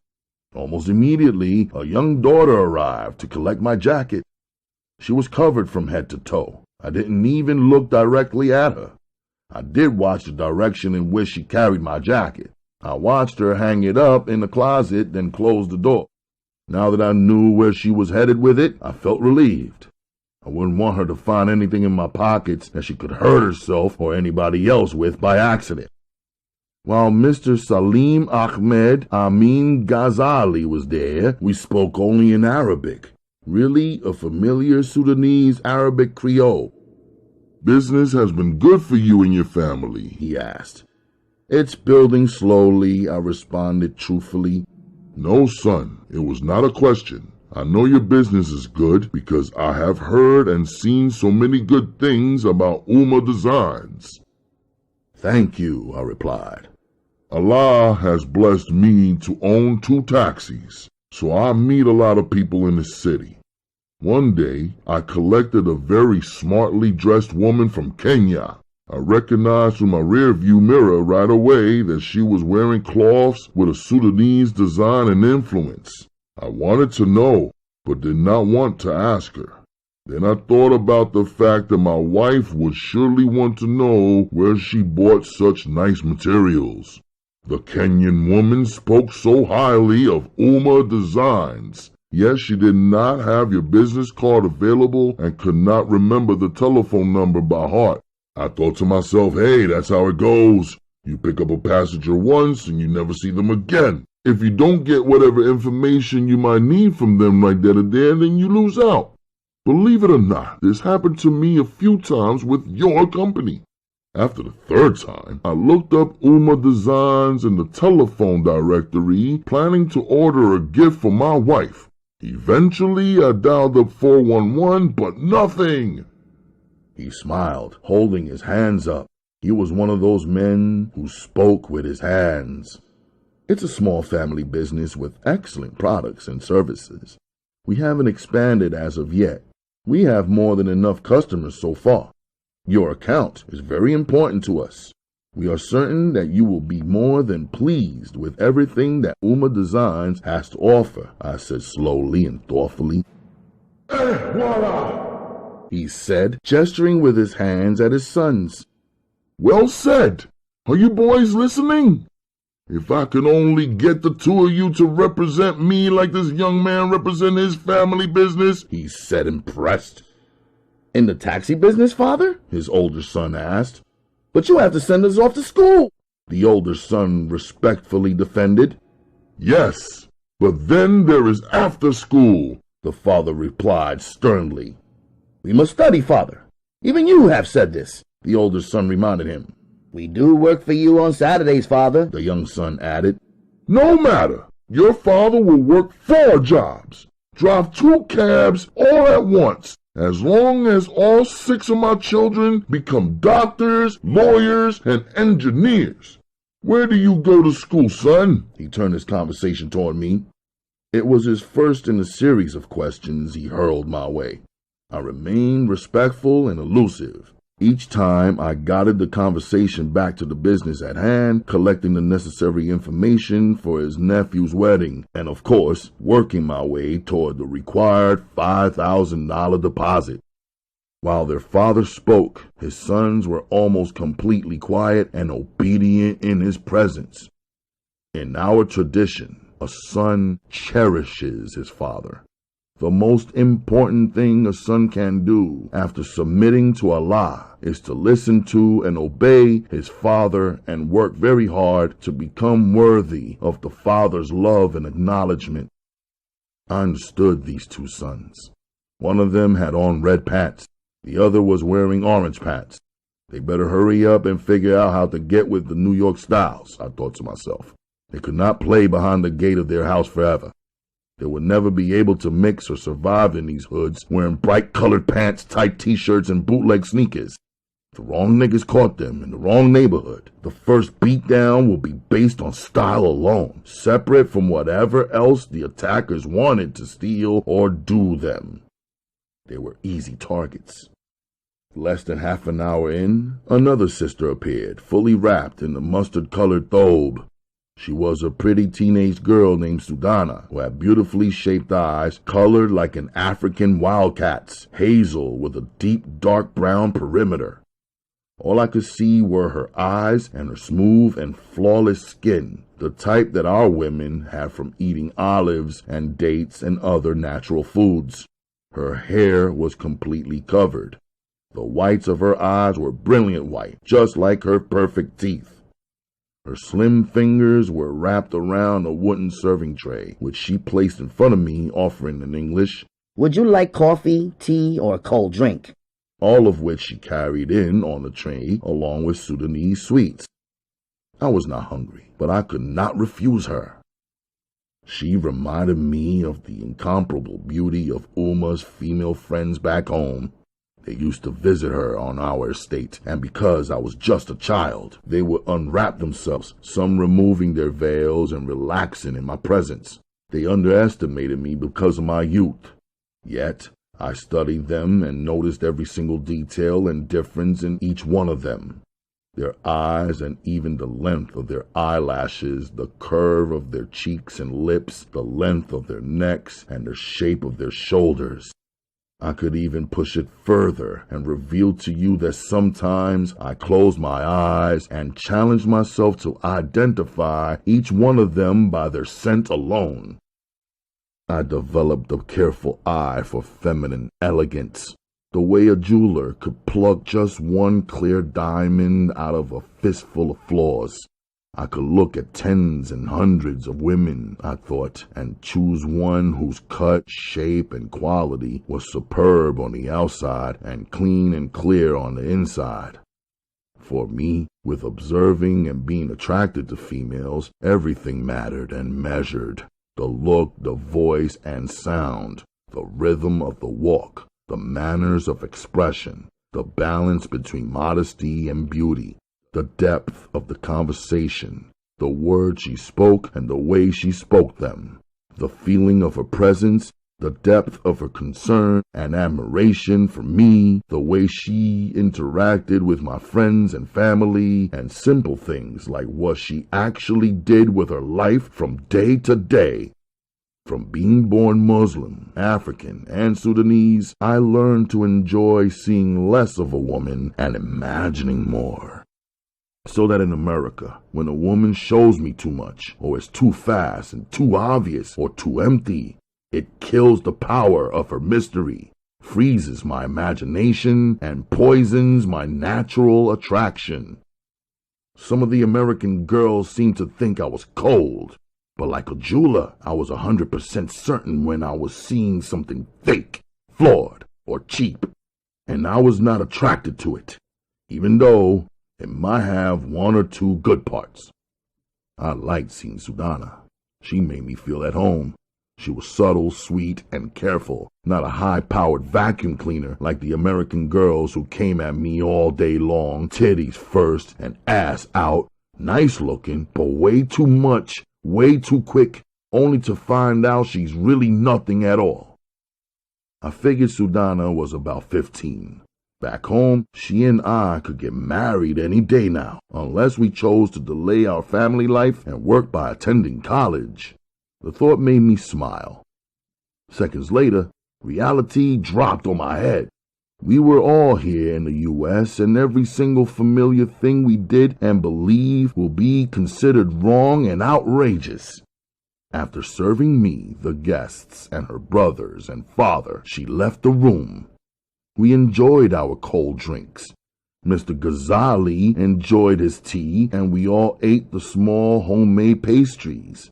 Almost immediately, a young daughter arrived to collect my jacket. She was covered from head to toe. I didn't even look directly at her. I did watch the direction in which she carried my jacket. I watched her hang it up in the closet, then close the door. Now that I knew where she was headed with it, I felt relieved. I wouldn't want her to find anything in my pockets that she could hurt herself or anybody else with by accident. While Mr. Salim Ahmed Amin Ghazali was there, we spoke only in Arabic, really a familiar Sudanese Arabic Creole. "Business has been good for you and your family?" he asked. "It's building slowly," I responded truthfully. "No, son, it was not a question. I know your business is good because I have heard and seen so many good things about Uma Designs." "Thank you," I replied. "Allah has blessed me to own 2 taxis, so I meet a lot of people in the city. One day, I collected a very smartly dressed woman from Kenya. I recognized from my rearview mirror right away that she was wearing cloths with a Sudanese design and influence. I wanted to know, but did not want to ask her. Then I thought about the fact that my wife would surely want to know where she bought such nice materials. The Kenyan woman spoke so highly of Uma Designs. Yes, she did not have your business card available and could not remember the telephone number by heart. I thought to myself, hey, that's how it goes. You pick up a passenger once and you never see them again. If you don't get whatever information you might need from them right then and there, then you lose out. Believe it or not, this happened to me a few times with your company. After the 3rd time, I looked up Uma Designs in the telephone directory, planning to order a gift for my wife. Eventually, I dialed up 411, but nothing. He smiled, holding his hands up. He was one of those men who spoke with his hands. It's a small family business with excellent products and services. We haven't expanded as of yet. We have more than enough customers so far. Your account is very important to us. We are certain that you will be more than pleased with everything that Uma Designs has to offer, I said slowly and thoughtfully. Voila! He said, gesturing with his hands at his sons. Well said. Are you boys listening? If I could only get the two of you to represent me like this young man represented his family business, he said, impressed. In the taxi business, father? His older son asked. But you have to send us off to school, the older son respectfully defended. Yes, but then there is after school, the father replied sternly. We must study, father. Even you have said this, the older son reminded him. We do work for you on Saturdays, father, the young son added. No matter. Your father will work 4 jobs, drive 2 cabs all at once, as long as all 6 of my children become doctors, lawyers, and engineers. Where do you go to school, son? He turned his conversation toward me. It was his first in a series of questions he hurled my way. I remained respectful and elusive. Each time I guided the conversation back to the business at hand, collecting the necessary information for his nephew's wedding, and of course, working my way toward the required $5,000 deposit. While their father spoke, his sons were almost completely quiet and obedient in his presence. In our tradition, a son cherishes his father. The most important thing a son can do after submitting to Allah is to listen to and obey his father and work very hard to become worthy of the father's love and acknowledgement. I understood these 2 sons. One of them had on red pants. The other was wearing orange pants. They better hurry up and figure out how to get with the New York styles, I thought to myself. They could not play behind the gate of their house forever. They would never be able to mix or survive in these hoods wearing bright-colored pants, tight t-shirts, and bootleg sneakers. If the wrong niggas caught them in the wrong neighborhood, the first beatdown will be based on style alone, separate from whatever else the attackers wanted to steal or do them. They were easy targets. Less than half an hour in, another sister appeared, fully wrapped in the mustard-colored thobe. She was a pretty teenage girl named Sudana, who had beautifully shaped eyes, colored like an African wildcat's, hazel with a deep dark brown perimeter. All I could see were her eyes and her smooth and flawless skin, the type that our women have from eating olives and dates and other natural foods. Her hair was completely covered. The whites of her eyes were brilliant white, just like her perfect teeth. Her slim fingers were wrapped around a wooden serving tray, which she placed in front of me, offering in English, Would you like coffee, tea, or a cold drink? All of which she carried in on the tray, along with Sudanese sweets. I was not hungry, but I could not refuse her. She reminded me of the incomparable beauty of Uma's female friends back home. They used to visit her on our estate, and because I was just a child, they would unwrap themselves, some removing their veils and relaxing in my presence. They underestimated me because of my youth. Yet, I studied them and noticed every single detail and difference in each one of them. Their eyes and even the length of their eyelashes, the curve of their cheeks and lips, the length of their necks, and the shape of their shoulders. I could even push it further and reveal to you that sometimes I close my eyes and challenge myself to identify each one of them by their scent alone. I developed a careful eye for feminine elegance, the way a jeweler could pluck just one clear diamond out of a fistful of flaws. I could look at tens and hundreds of women, I thought, and choose one whose cut, shape, and quality was superb on the outside and clean and clear on the inside. For me, with observing and being attracted to females, everything mattered and measured. The look, the voice, and sound, the rhythm of the walk, the manners of expression, the balance between modesty and beauty, the depth of the conversation, the words she spoke and the way she spoke them, the feeling of her presence, the depth of her concern and admiration for me, the way she interacted with my friends and family, and simple things like what she actually did with her life from day to day. From being born Muslim, African, and Sudanese, I learned to enjoy seeing less of a woman and imagining more. So that in America, when a woman shows me too much, or is too fast and too obvious or too empty, it kills the power of her mystery, freezes my imagination, and poisons my natural attraction. Some of the American girls seem to think I was cold, but like a jeweler, I was 100% certain when I was seeing something fake, flawed, or cheap, and I was not attracted to it, even though it might have one or two good parts. I liked seeing Sudanna. She made me feel at home. She was subtle, sweet, and careful, not a high-powered vacuum cleaner like the American girls who came at me all day long, titties first and ass out, nice looking, but way too much, way too quick, only to find out she's really nothing at all. I figured Sudanna was about 15. Back home, she and I could get married any day now, unless we chose to delay our family life and work by attending college. The thought made me smile. Seconds later, reality dropped on my head. We were all here in the U.S., and every single familiar thing we did and believed will be considered wrong and outrageous. After serving me, the guests, and her brothers and father, she left the room. We enjoyed our cold drinks. Mr. Ghazali enjoyed his tea, and we all ate the small homemade pastries.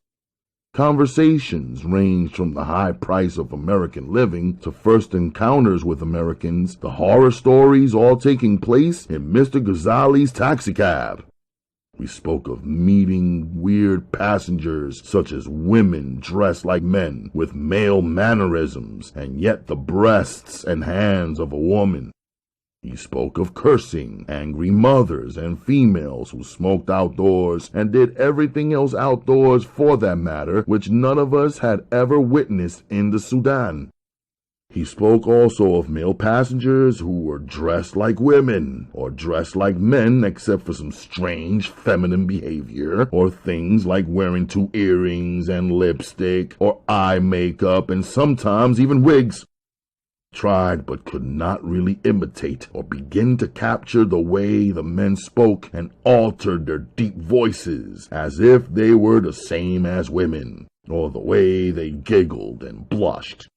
Conversations ranged from the high price of American living to first encounters with Americans, the horror stories all taking place in Mr. Ghazali's taxicab. We spoke of meeting weird passengers such as women dressed like men with male mannerisms and yet the breasts and hands of a woman. He spoke of cursing, angry mothers and females who smoked outdoors and did everything else outdoors for that matter, which none of us had ever witnessed in the Sudan. He spoke also of male passengers who were dressed like women, or dressed like men except for some strange feminine behavior, or things like wearing 2 earrings and lipstick, or eye makeup, and sometimes even wigs. Tried but could not really imitate or begin to capture the way the men spoke and altered their deep voices as if they were the same as women, or the way they giggled and blushed.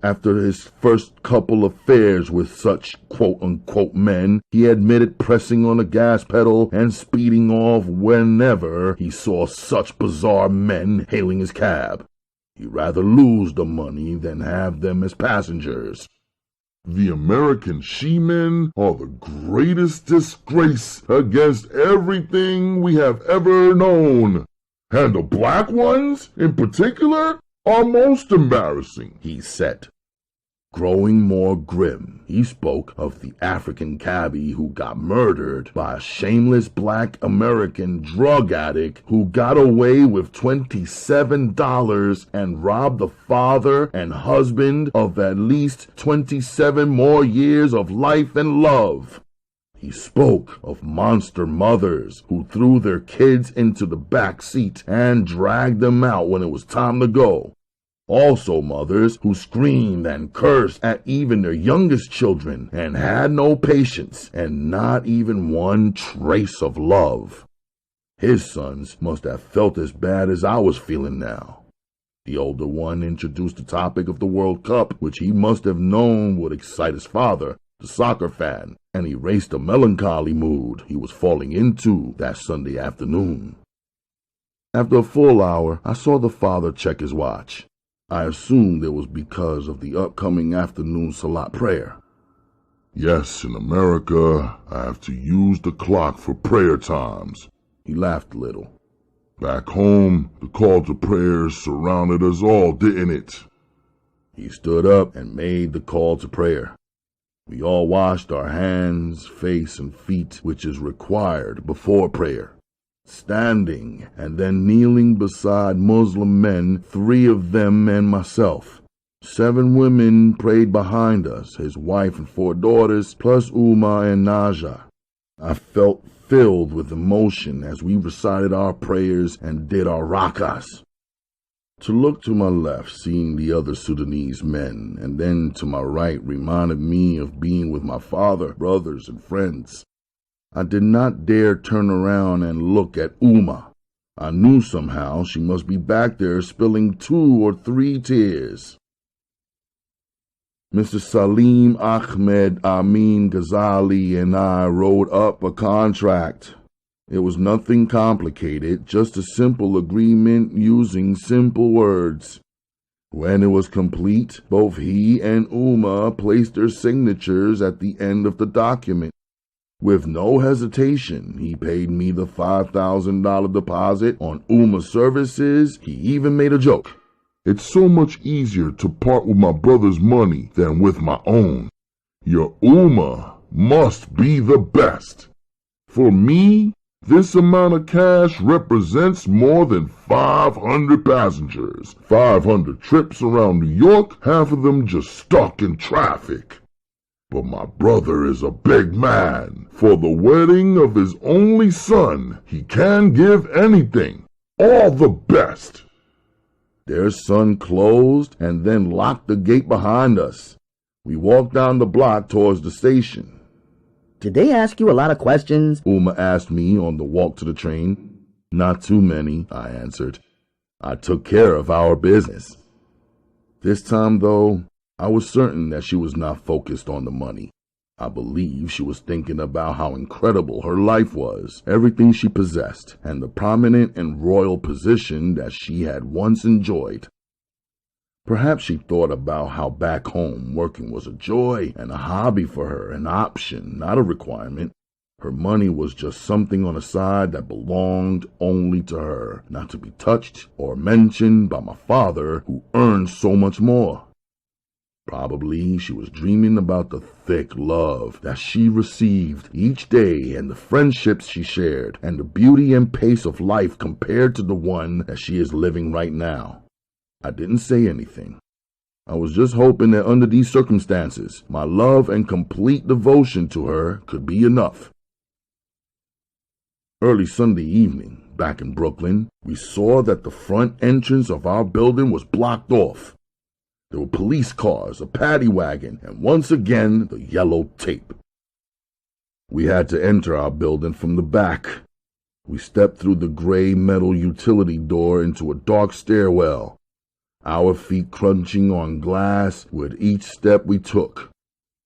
After his first couple affairs with such quote-unquote men, he admitted pressing on the gas pedal and speeding off whenever he saw such bizarre men hailing his cab. He'd rather lose the money than have them as passengers. The American she-men are the greatest disgrace against everything we have ever known. And the black ones, in particular, are most embarrassing, he said. Growing more grim, he spoke of the African cabbie who got murdered by a shameless black American drug addict who got away with $27 and robbed the father and husband of at least 27 more years of life and love. He spoke of monster mothers who threw their kids into the back seat and dragged them out when it was time to go. Also mothers who screamed and cursed at even their youngest children and had no patience and not even one trace of love. His sons must have felt as bad as I was feeling now. The older one introduced the topic of the World Cup, which he must have known would excite his father, the soccer fan, and erase the melancholy mood he was falling into that Sunday afternoon. After a full hour, I saw the father check his watch. I assumed it was because of the upcoming afternoon Salat prayer. Yes, in America, I have to use the clock for prayer times. He laughed a little. Back home, the call to prayers surrounded us all, didn't it? He stood up and made the call to prayer. We all washed our hands, face, and feet, which is required before prayer. standing and then kneeling beside Muslim men, 3 of them and myself. 7 women prayed behind us, his wife and 4 daughters, plus Uma and Naja. I felt filled with emotion as we recited our prayers and did our rakas. To look to my left, seeing the other Sudanese men, and then to my right reminded me of being with my father, brothers, and friends. I did not dare turn around and look at Uma. I knew somehow she must be back there spilling 2 or 3 tears. Mr. Salim Ahmed Amin Ghazali and I wrote up a contract. It was nothing complicated, just a simple agreement using simple words. When it was complete, both he and Uma placed their signatures at the end of the document. With no hesitation, he paid me the $5,000 deposit on Uma's services. He even made a joke. It's so much easier to part with my brother's money than with my own. Your Uma must be the best. For me, this amount of cash represents more than 500 passengers, 500 trips around New York, half of them just stuck in traffic. But my brother is a big man. For the wedding of his only son, he can give anything. All the best. Their son closed and then locked the gate behind us. We walked down the block towards the station. Did they ask you a lot of questions? Uma asked me on the walk to the train. Not too many, I answered. I took care of our business. This time, though, I was certain that she was not focused on the money. I believe she was thinking about how incredible her life was, everything she possessed, and the prominent and royal position that she had once enjoyed. Perhaps she thought about how back home working was a joy and a hobby for her, an option, not a requirement. Her money was just something on the side that belonged only to her, not to be touched or mentioned by my father, who earned so much more. Probably she was dreaming about the thick love that she received each day and the friendships she shared and the beauty and pace of life compared to the one that she is living right now. I didn't say anything. I was just hoping that under these circumstances, my love and complete devotion to her could be enough. Early Sunday evening, back in Brooklyn, we saw that the front entrance of our building was blocked off. There were police cars, a paddy wagon, and once again, the yellow tape. We had to enter our building from the back. We stepped through the gray metal utility door into a dark stairwell, our feet crunching on glass with each step we took.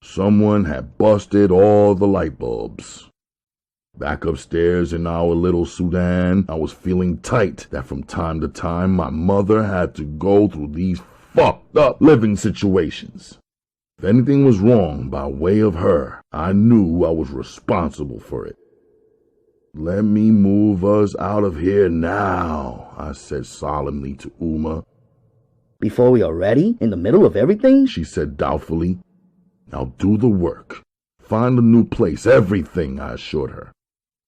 Someone had busted all the light bulbs. Back upstairs in our little Sudan, I was feeling tight that from time to time my mother had to go through these fucked up living situations. If anything was wrong by way of her, I knew I was responsible for it. Let me move us out of here now, I said solemnly to Uma. Before we are ready? In the middle of everything? She said doubtfully. Now do the work. Find a new place, everything, I assured her.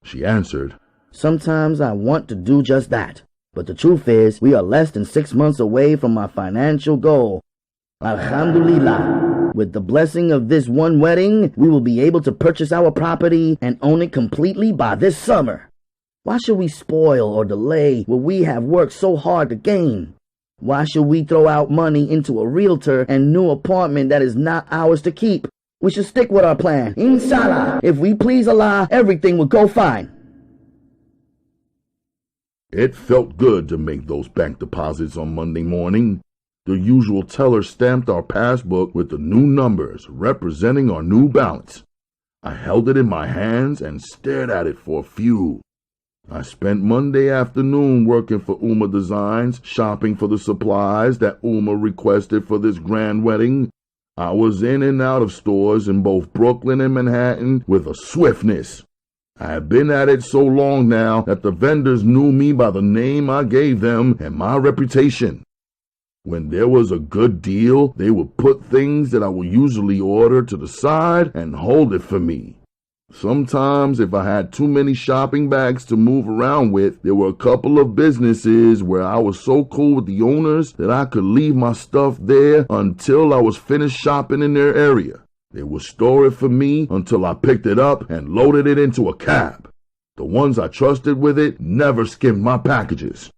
She answered, Sometimes I want to do just that. But the truth is, we are less than 6 months away from our financial goal. Alhamdulillah. With the blessing of this one wedding, we will be able to purchase our property and own it completely by this summer. Why should we spoil or delay what we have worked so hard to gain? Why should we throw out money into a realtor and new apartment that is not ours to keep? We should stick with our plan. Inshallah, if we please Allah, everything will go fine. It felt good to make those bank deposits on Monday morning. The usual teller stamped our passbook with the new numbers representing our new balance. I held it in my hands and stared at it for a few. I spent Monday afternoon working for Uma Designs, shopping for the supplies that Uma requested for this grand wedding. I was in and out of stores in both Brooklyn and Manhattan with a swiftness. I had been at it so long now that the vendors knew me by the name I gave them and my reputation. When there was a good deal, they would put things that I would usually order to the side and hold it for me. Sometimes, if I had too many shopping bags to move around with, there were a couple of businesses where I was so cool with the owners that I could leave my stuff there until I was finished shopping in their area. They would store it for me until I picked it up and loaded it into a cab. The ones I trusted with it never skimmed my packages.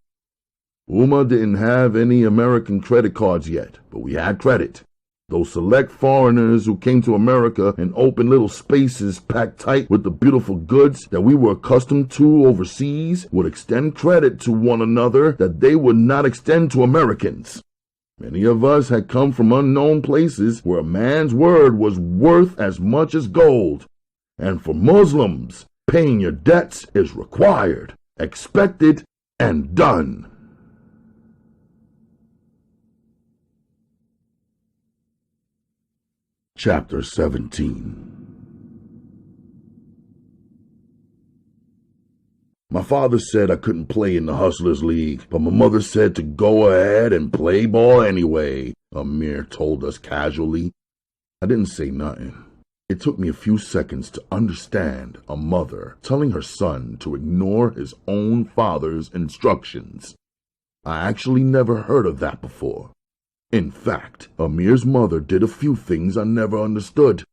Uma didn't have any American credit cards yet, but we had credit. Those select foreigners who came to America and opened little spaces packed tight with the beautiful goods that we were accustomed to overseas would extend credit to one another that they would not extend to Americans. Many of us had come from unknown places where a man's word was worth as much as gold. And for Muslims, paying your debts is required, expected, and done. Chapter 17. My father said I couldn't play in the Hustlers League, but my mother said to go ahead and play ball anyway, Amir told us casually. I didn't say nothing. It took me a few seconds to understand a mother telling her son to ignore his own father's instructions. I actually never heard of that before. In fact, Amir's mother did a few things I never understood.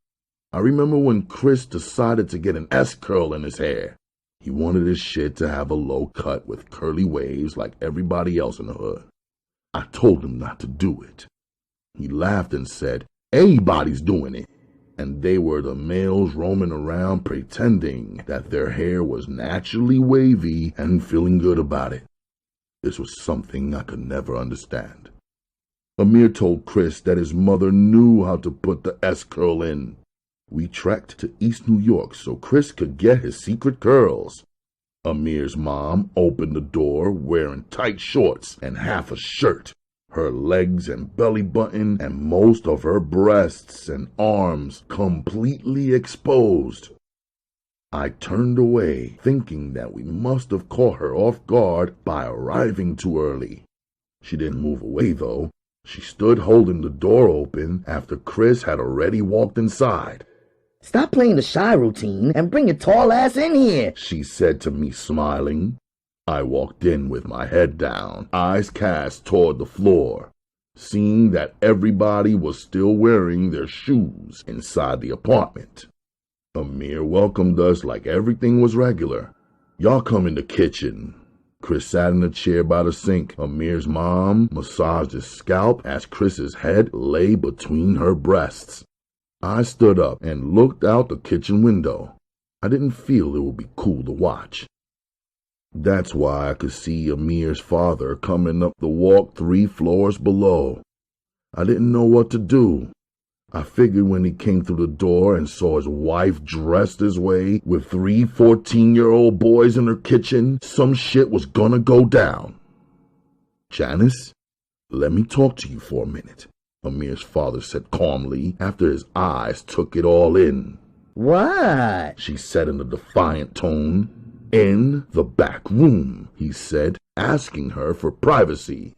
I remember when Chris decided to get an S-curl in his hair. He wanted his shit to have a low cut with curly waves like everybody else in the hood. I told him not to do it. He laughed and said, "Everybody's doing it." And they were the males roaming around pretending that their hair was naturally wavy and feeling good about it. This was something I could never understand. Amir told Chris that his mother knew how to put the S-curl in. We trekked to East New York so Chris could get his secret curls. Amir's mom opened the door wearing tight shorts and half a shirt, her legs and belly button and most of her breasts and arms completely exposed. I turned away, thinking that we must have caught her off guard by arriving too early. She didn't move away, though. She stood holding the door open after Chris had already walked inside. "Stop playing the shy routine and bring your tall ass in here," she said to me, smiling. I walked in with my head down, eyes cast toward the floor, seeing that everybody was still wearing their shoes inside the apartment. Amir welcomed us like everything was regular. "Y'all come in the kitchen." Chris sat in a chair by the sink. Amir's mom massaged his scalp as Chris's head lay between her breasts. I stood up and looked out the kitchen window. I didn't feel it would be cool to watch. That's why I could see Amir's father coming up the walk 3 floors below. I didn't know what to do. I figured when he came through the door and saw his wife dressed his way with 3 14-year-old boys in her kitchen, some shit was gonna go down. "Janice, let me talk to you for a minute," Amir's father said calmly after his eyes took it all in. "What?" she said in a defiant tone. "In the back room," he said, asking her for privacy.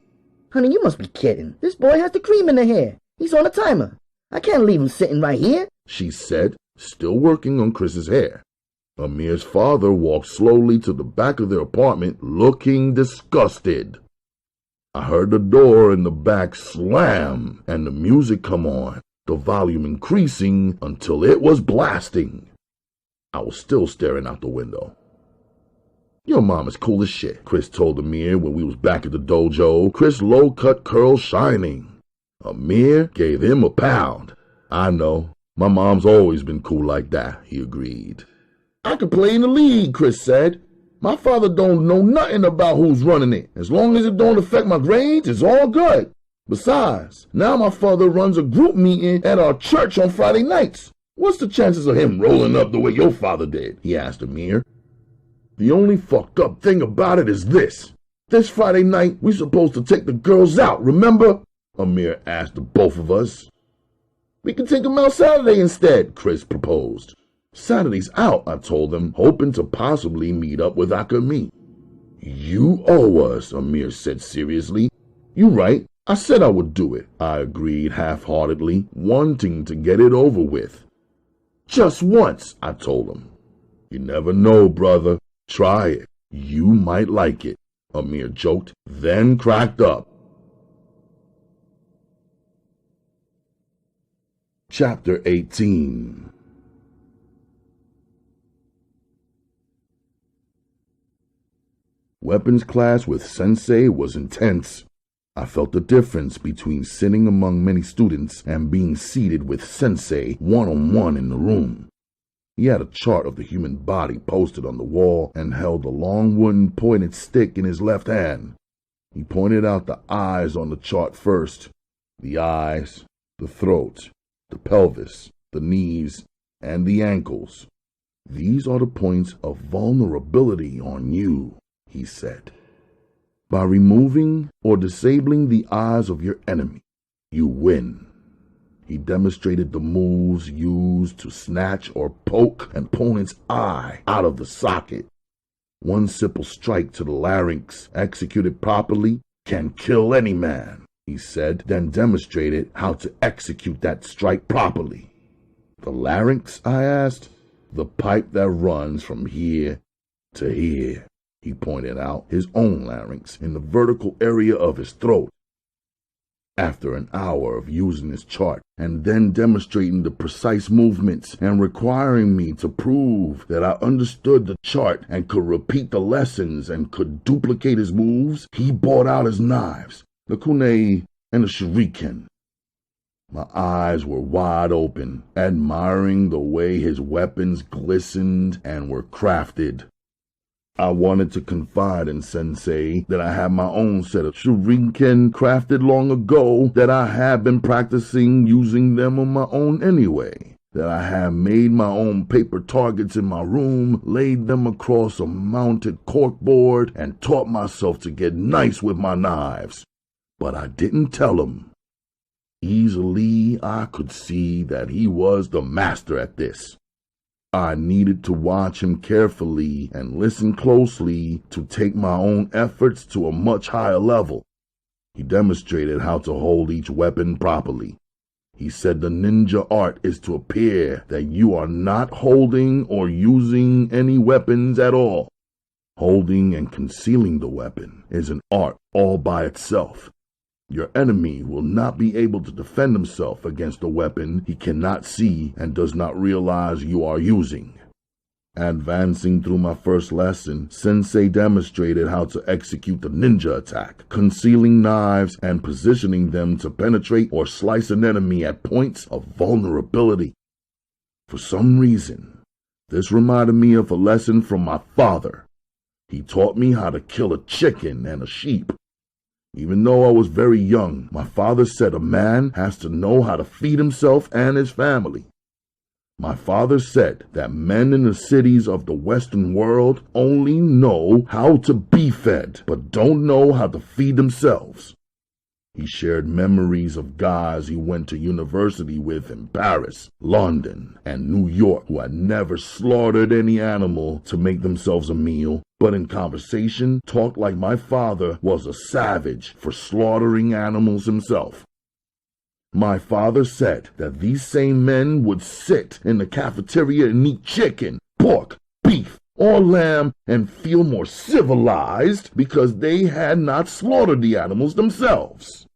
"Honey, you must be kidding. This boy has the cream in the hair. He's on a timer. I can't leave him sitting right here," she said, still working on Chris's hair. Amir's father walked slowly to the back of their apartment, looking disgusted. I heard the door in the back slam and the music come on, the volume increasing until it was blasting. I was still staring out the window. "Your mom is cool as shit," Chris told Amir when we was back at the dojo, Chris' low-cut curls shining. Amir gave him a pound. "I know. My mom's always been cool like that," he agreed. "I could play in the league," Chris said. "My father don't know nothing about who's running it. As long as it don't affect my grades, it's all good. Besides, now my father runs a group meeting at our church on Friday nights. What's the chances of him rolling up the way your father did?" he asked Amir. "The only fucked up thing about it is this. This Friday night, we supposed to take the girls out, remember?" Amir asked the both of us. "We can take them out Saturday instead," Chris proposed. "Saturday's out," I told him, hoping to possibly meet up with Akami. "You owe us," Amir said seriously. "You right. I said I would do it," I agreed half-heartedly, wanting to get it over with. "Just once," I told him. You never know, brother. Try it. You might like it, Amir joked, then cracked up. Chapter 18. Weapons class with Sensei was intense. I felt the difference between sitting among many students and being seated with Sensei one-on-one in the room. He had a chart of the human body posted on the wall and held a long wooden pointed stick in his left hand. He pointed out the eyes on the chart first. The eyes, the throat, the pelvis, the knees, and the ankles. These are the points of vulnerability on you, he said. By removing or disabling the eyes of your enemy, you win. He demonstrated the moves used to snatch or poke an opponent's eye out of the socket. One simple strike to the larynx, executed properly, can kill any man, he said, then demonstrated how to execute that strike properly. The larynx, I asked. The pipe that runs from here to here, he pointed out his own larynx in the vertical area of his throat. After an hour of using his chart and then demonstrating the precise movements and requiring me to prove that I understood the chart and could repeat the lessons and could duplicate his moves, he brought out his knives, the kunai and the shuriken. My eyes were wide open, admiring the way his weapons glistened and were crafted. I wanted to confide in Sensei that I had my own set of shuriken crafted long ago, that I had been practicing using them on my own anyway, that I had made my own paper targets in my room, laid them across a mounted corkboard, and taught myself to get nice with my knives. But I didn't tell him. Easily I could see that he was the master at this. I needed to watch him carefully and listen closely to take my own efforts to a much higher level. He demonstrated how to hold each weapon properly. He said the ninja art is to appear that you are not holding or using any weapons at all. Holding and concealing the weapon is an art all by itself. Your enemy will not be able to defend himself against a weapon he cannot see and does not realize you are using. Advancing through my first lesson, Sensei demonstrated how to execute the ninja attack, concealing knives and positioning them to penetrate or slice an enemy at points of vulnerability. For some reason, this reminded me of a lesson from my father. He taught me how to kill a chicken and a sheep. Even though I was very young, my father said a man has to know how to feed himself and his family. My father said that men in the cities of the Western world only know how to be fed, but don't know how to feed themselves. He shared memories of guys he went to university with in Paris, London, and New York who had never slaughtered any animal to make themselves a meal, but in conversation talked like my father was a savage for slaughtering animals himself. My father said that these same men would sit in the cafeteria and eat chicken, pork, beef, or lamb and feel more civilized because they had not slaughtered the animals themselves.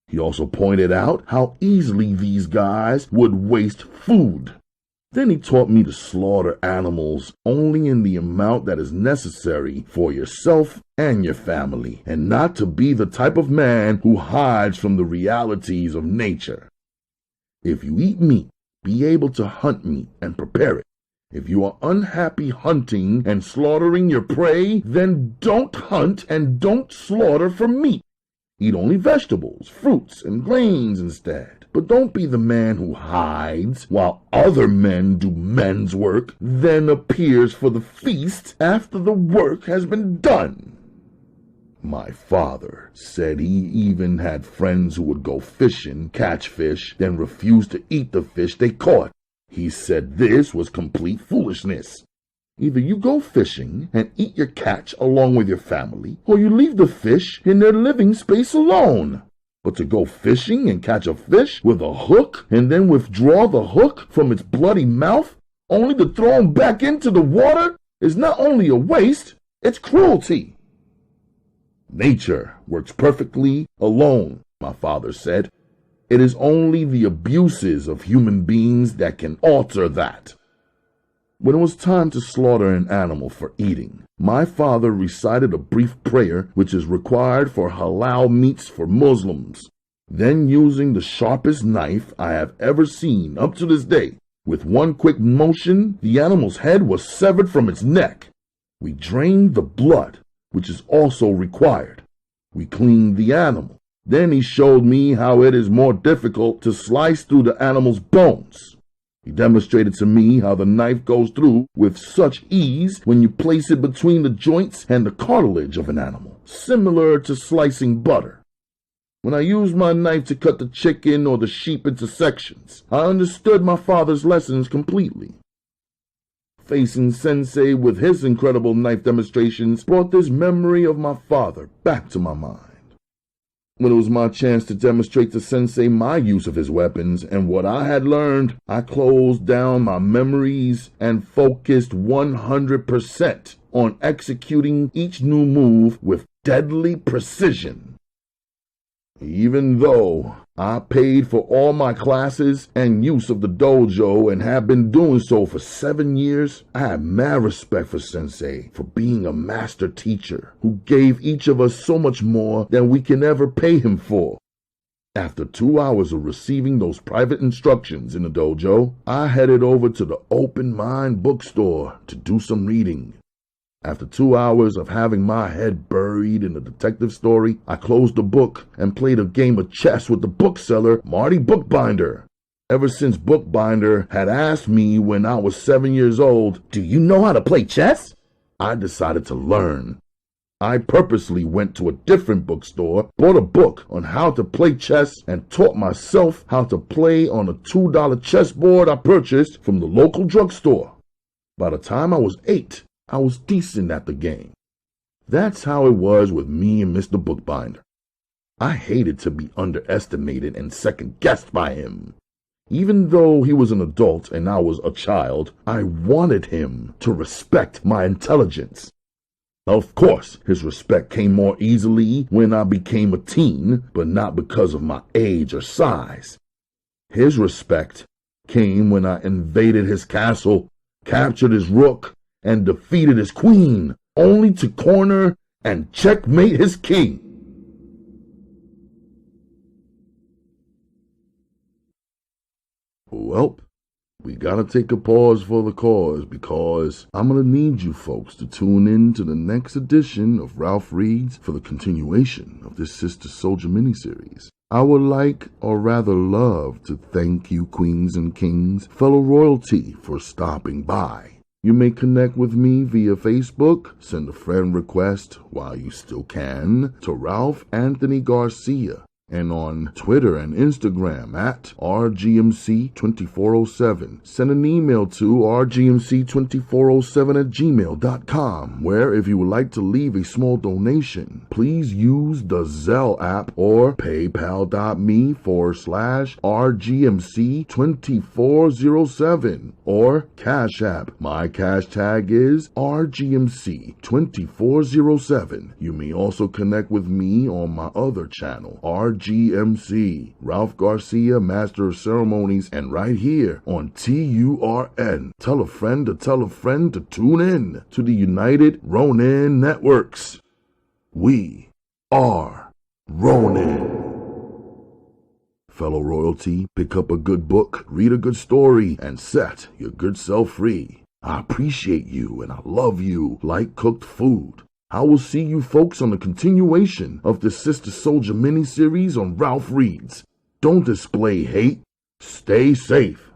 He also pointed out how easily these guys would waste food. Then he taught me to slaughter animals only in the amount that is necessary for yourself and your family, and not to be the type of man who hides from the realities of nature. If you eat meat, be able to hunt meat and prepare it. If you are unhappy hunting and slaughtering your prey, then don't hunt and don't slaughter for meat. Eat only vegetables, fruits, and grains instead. But don't be the man who hides while other men do men's work, then appears for the feast after the work has been done. My father said he even had friends who would go fishing, catch fish, then refuse to eat the fish they caught. He said this was complete foolishness. Either you go fishing and eat your catch along with your family, or you leave the fish in their living space alone. But to go fishing and catch a fish with a hook and then withdraw the hook from its bloody mouth, only to throw him back into the water is not only a waste, it's cruelty. Nature works perfectly alone, my father said. It is only the abuses of human beings that can alter that. When it was time to slaughter an animal for eating, my father recited a brief prayer which is required for halal meats for Muslims. Then, using the sharpest knife I have ever seen up to this day, with one quick motion, the animal's head was severed from its neck. We drained the blood, which is also required. We cleaned the animal. Then he showed me how it is more difficult to slice through the animal's bones. He demonstrated to me how the knife goes through with such ease when you place it between the joints and the cartilage of an animal, similar to slicing butter. When I used my knife to cut the chicken or the sheep into sections, I understood my father's lessons completely. Facing Sensei with his incredible knife demonstrations brought this memory of my father back to my mind. When it was my chance to demonstrate to Sensei my use of his weapons and what I had learned, I closed down my memories and focused 100% on executing each new move with deadly precision. Even though I paid for all my classes and use of the dojo and have been doing so for 7 years, I have mad respect for Sensei for being a master teacher who gave each of us so much more than we can ever pay him for. After 2 hours of receiving those private instructions in the dojo, I headed over to the Open Mind bookstore to do some reading. After 2 hours of having my head buried in a detective story, I closed the book and played a game of chess with the bookseller, Marty Bookbinder. Ever since Bookbinder had asked me when I was 7 years old, "Do you know how to play chess?" I decided to learn. I purposely went to a different bookstore, bought a book on how to play chess, and taught myself how to play on a $2 chessboard I purchased from the local drugstore. By the time I was 8, I was decent at the game. That's how it was with me and Mr. Bookbinder. I hated to be underestimated and second-guessed by him. Even though he was an adult and I was a child, I wanted him to respect my intelligence. Of course, his respect came more easily when I became a teen, but not because of my age or size. His respect came when I invaded his castle, captured his rook, and defeated his queen, only to corner and checkmate his king. Well, we gotta take a pause for the cause because I'm gonna need you folks to tune in to the next edition of Ralph Reads for the continuation of this Sister Souljah miniseries. I would like, or rather love, to thank you queens and kings, fellow royalty, for stopping by. You may connect with me via Facebook, send a friend request while you still can to Ralph Anthony Garcia, and on Twitter and Instagram at RGMC2407. Send an email to rgmc2407@gmail.com, where if you would like to leave a small donation, please use the Zelle app or paypal.me/RGMC2407 or Cash App. My cash tag is RGMC2407. You may also connect with me on my other channel, RGMC, Ralph Garcia, Master of Ceremonies, and right here on TURN. Tell a friend to tune in to the United Ronin Networks. We are Ronin. Fellow royalty, pick up a good book, read a good story, and set your good self free. I appreciate you and I love you like cooked food. I will see you folks on the continuation of the Sister Souljah miniseries on Ralph Reads. Don't display hate. Stay safe.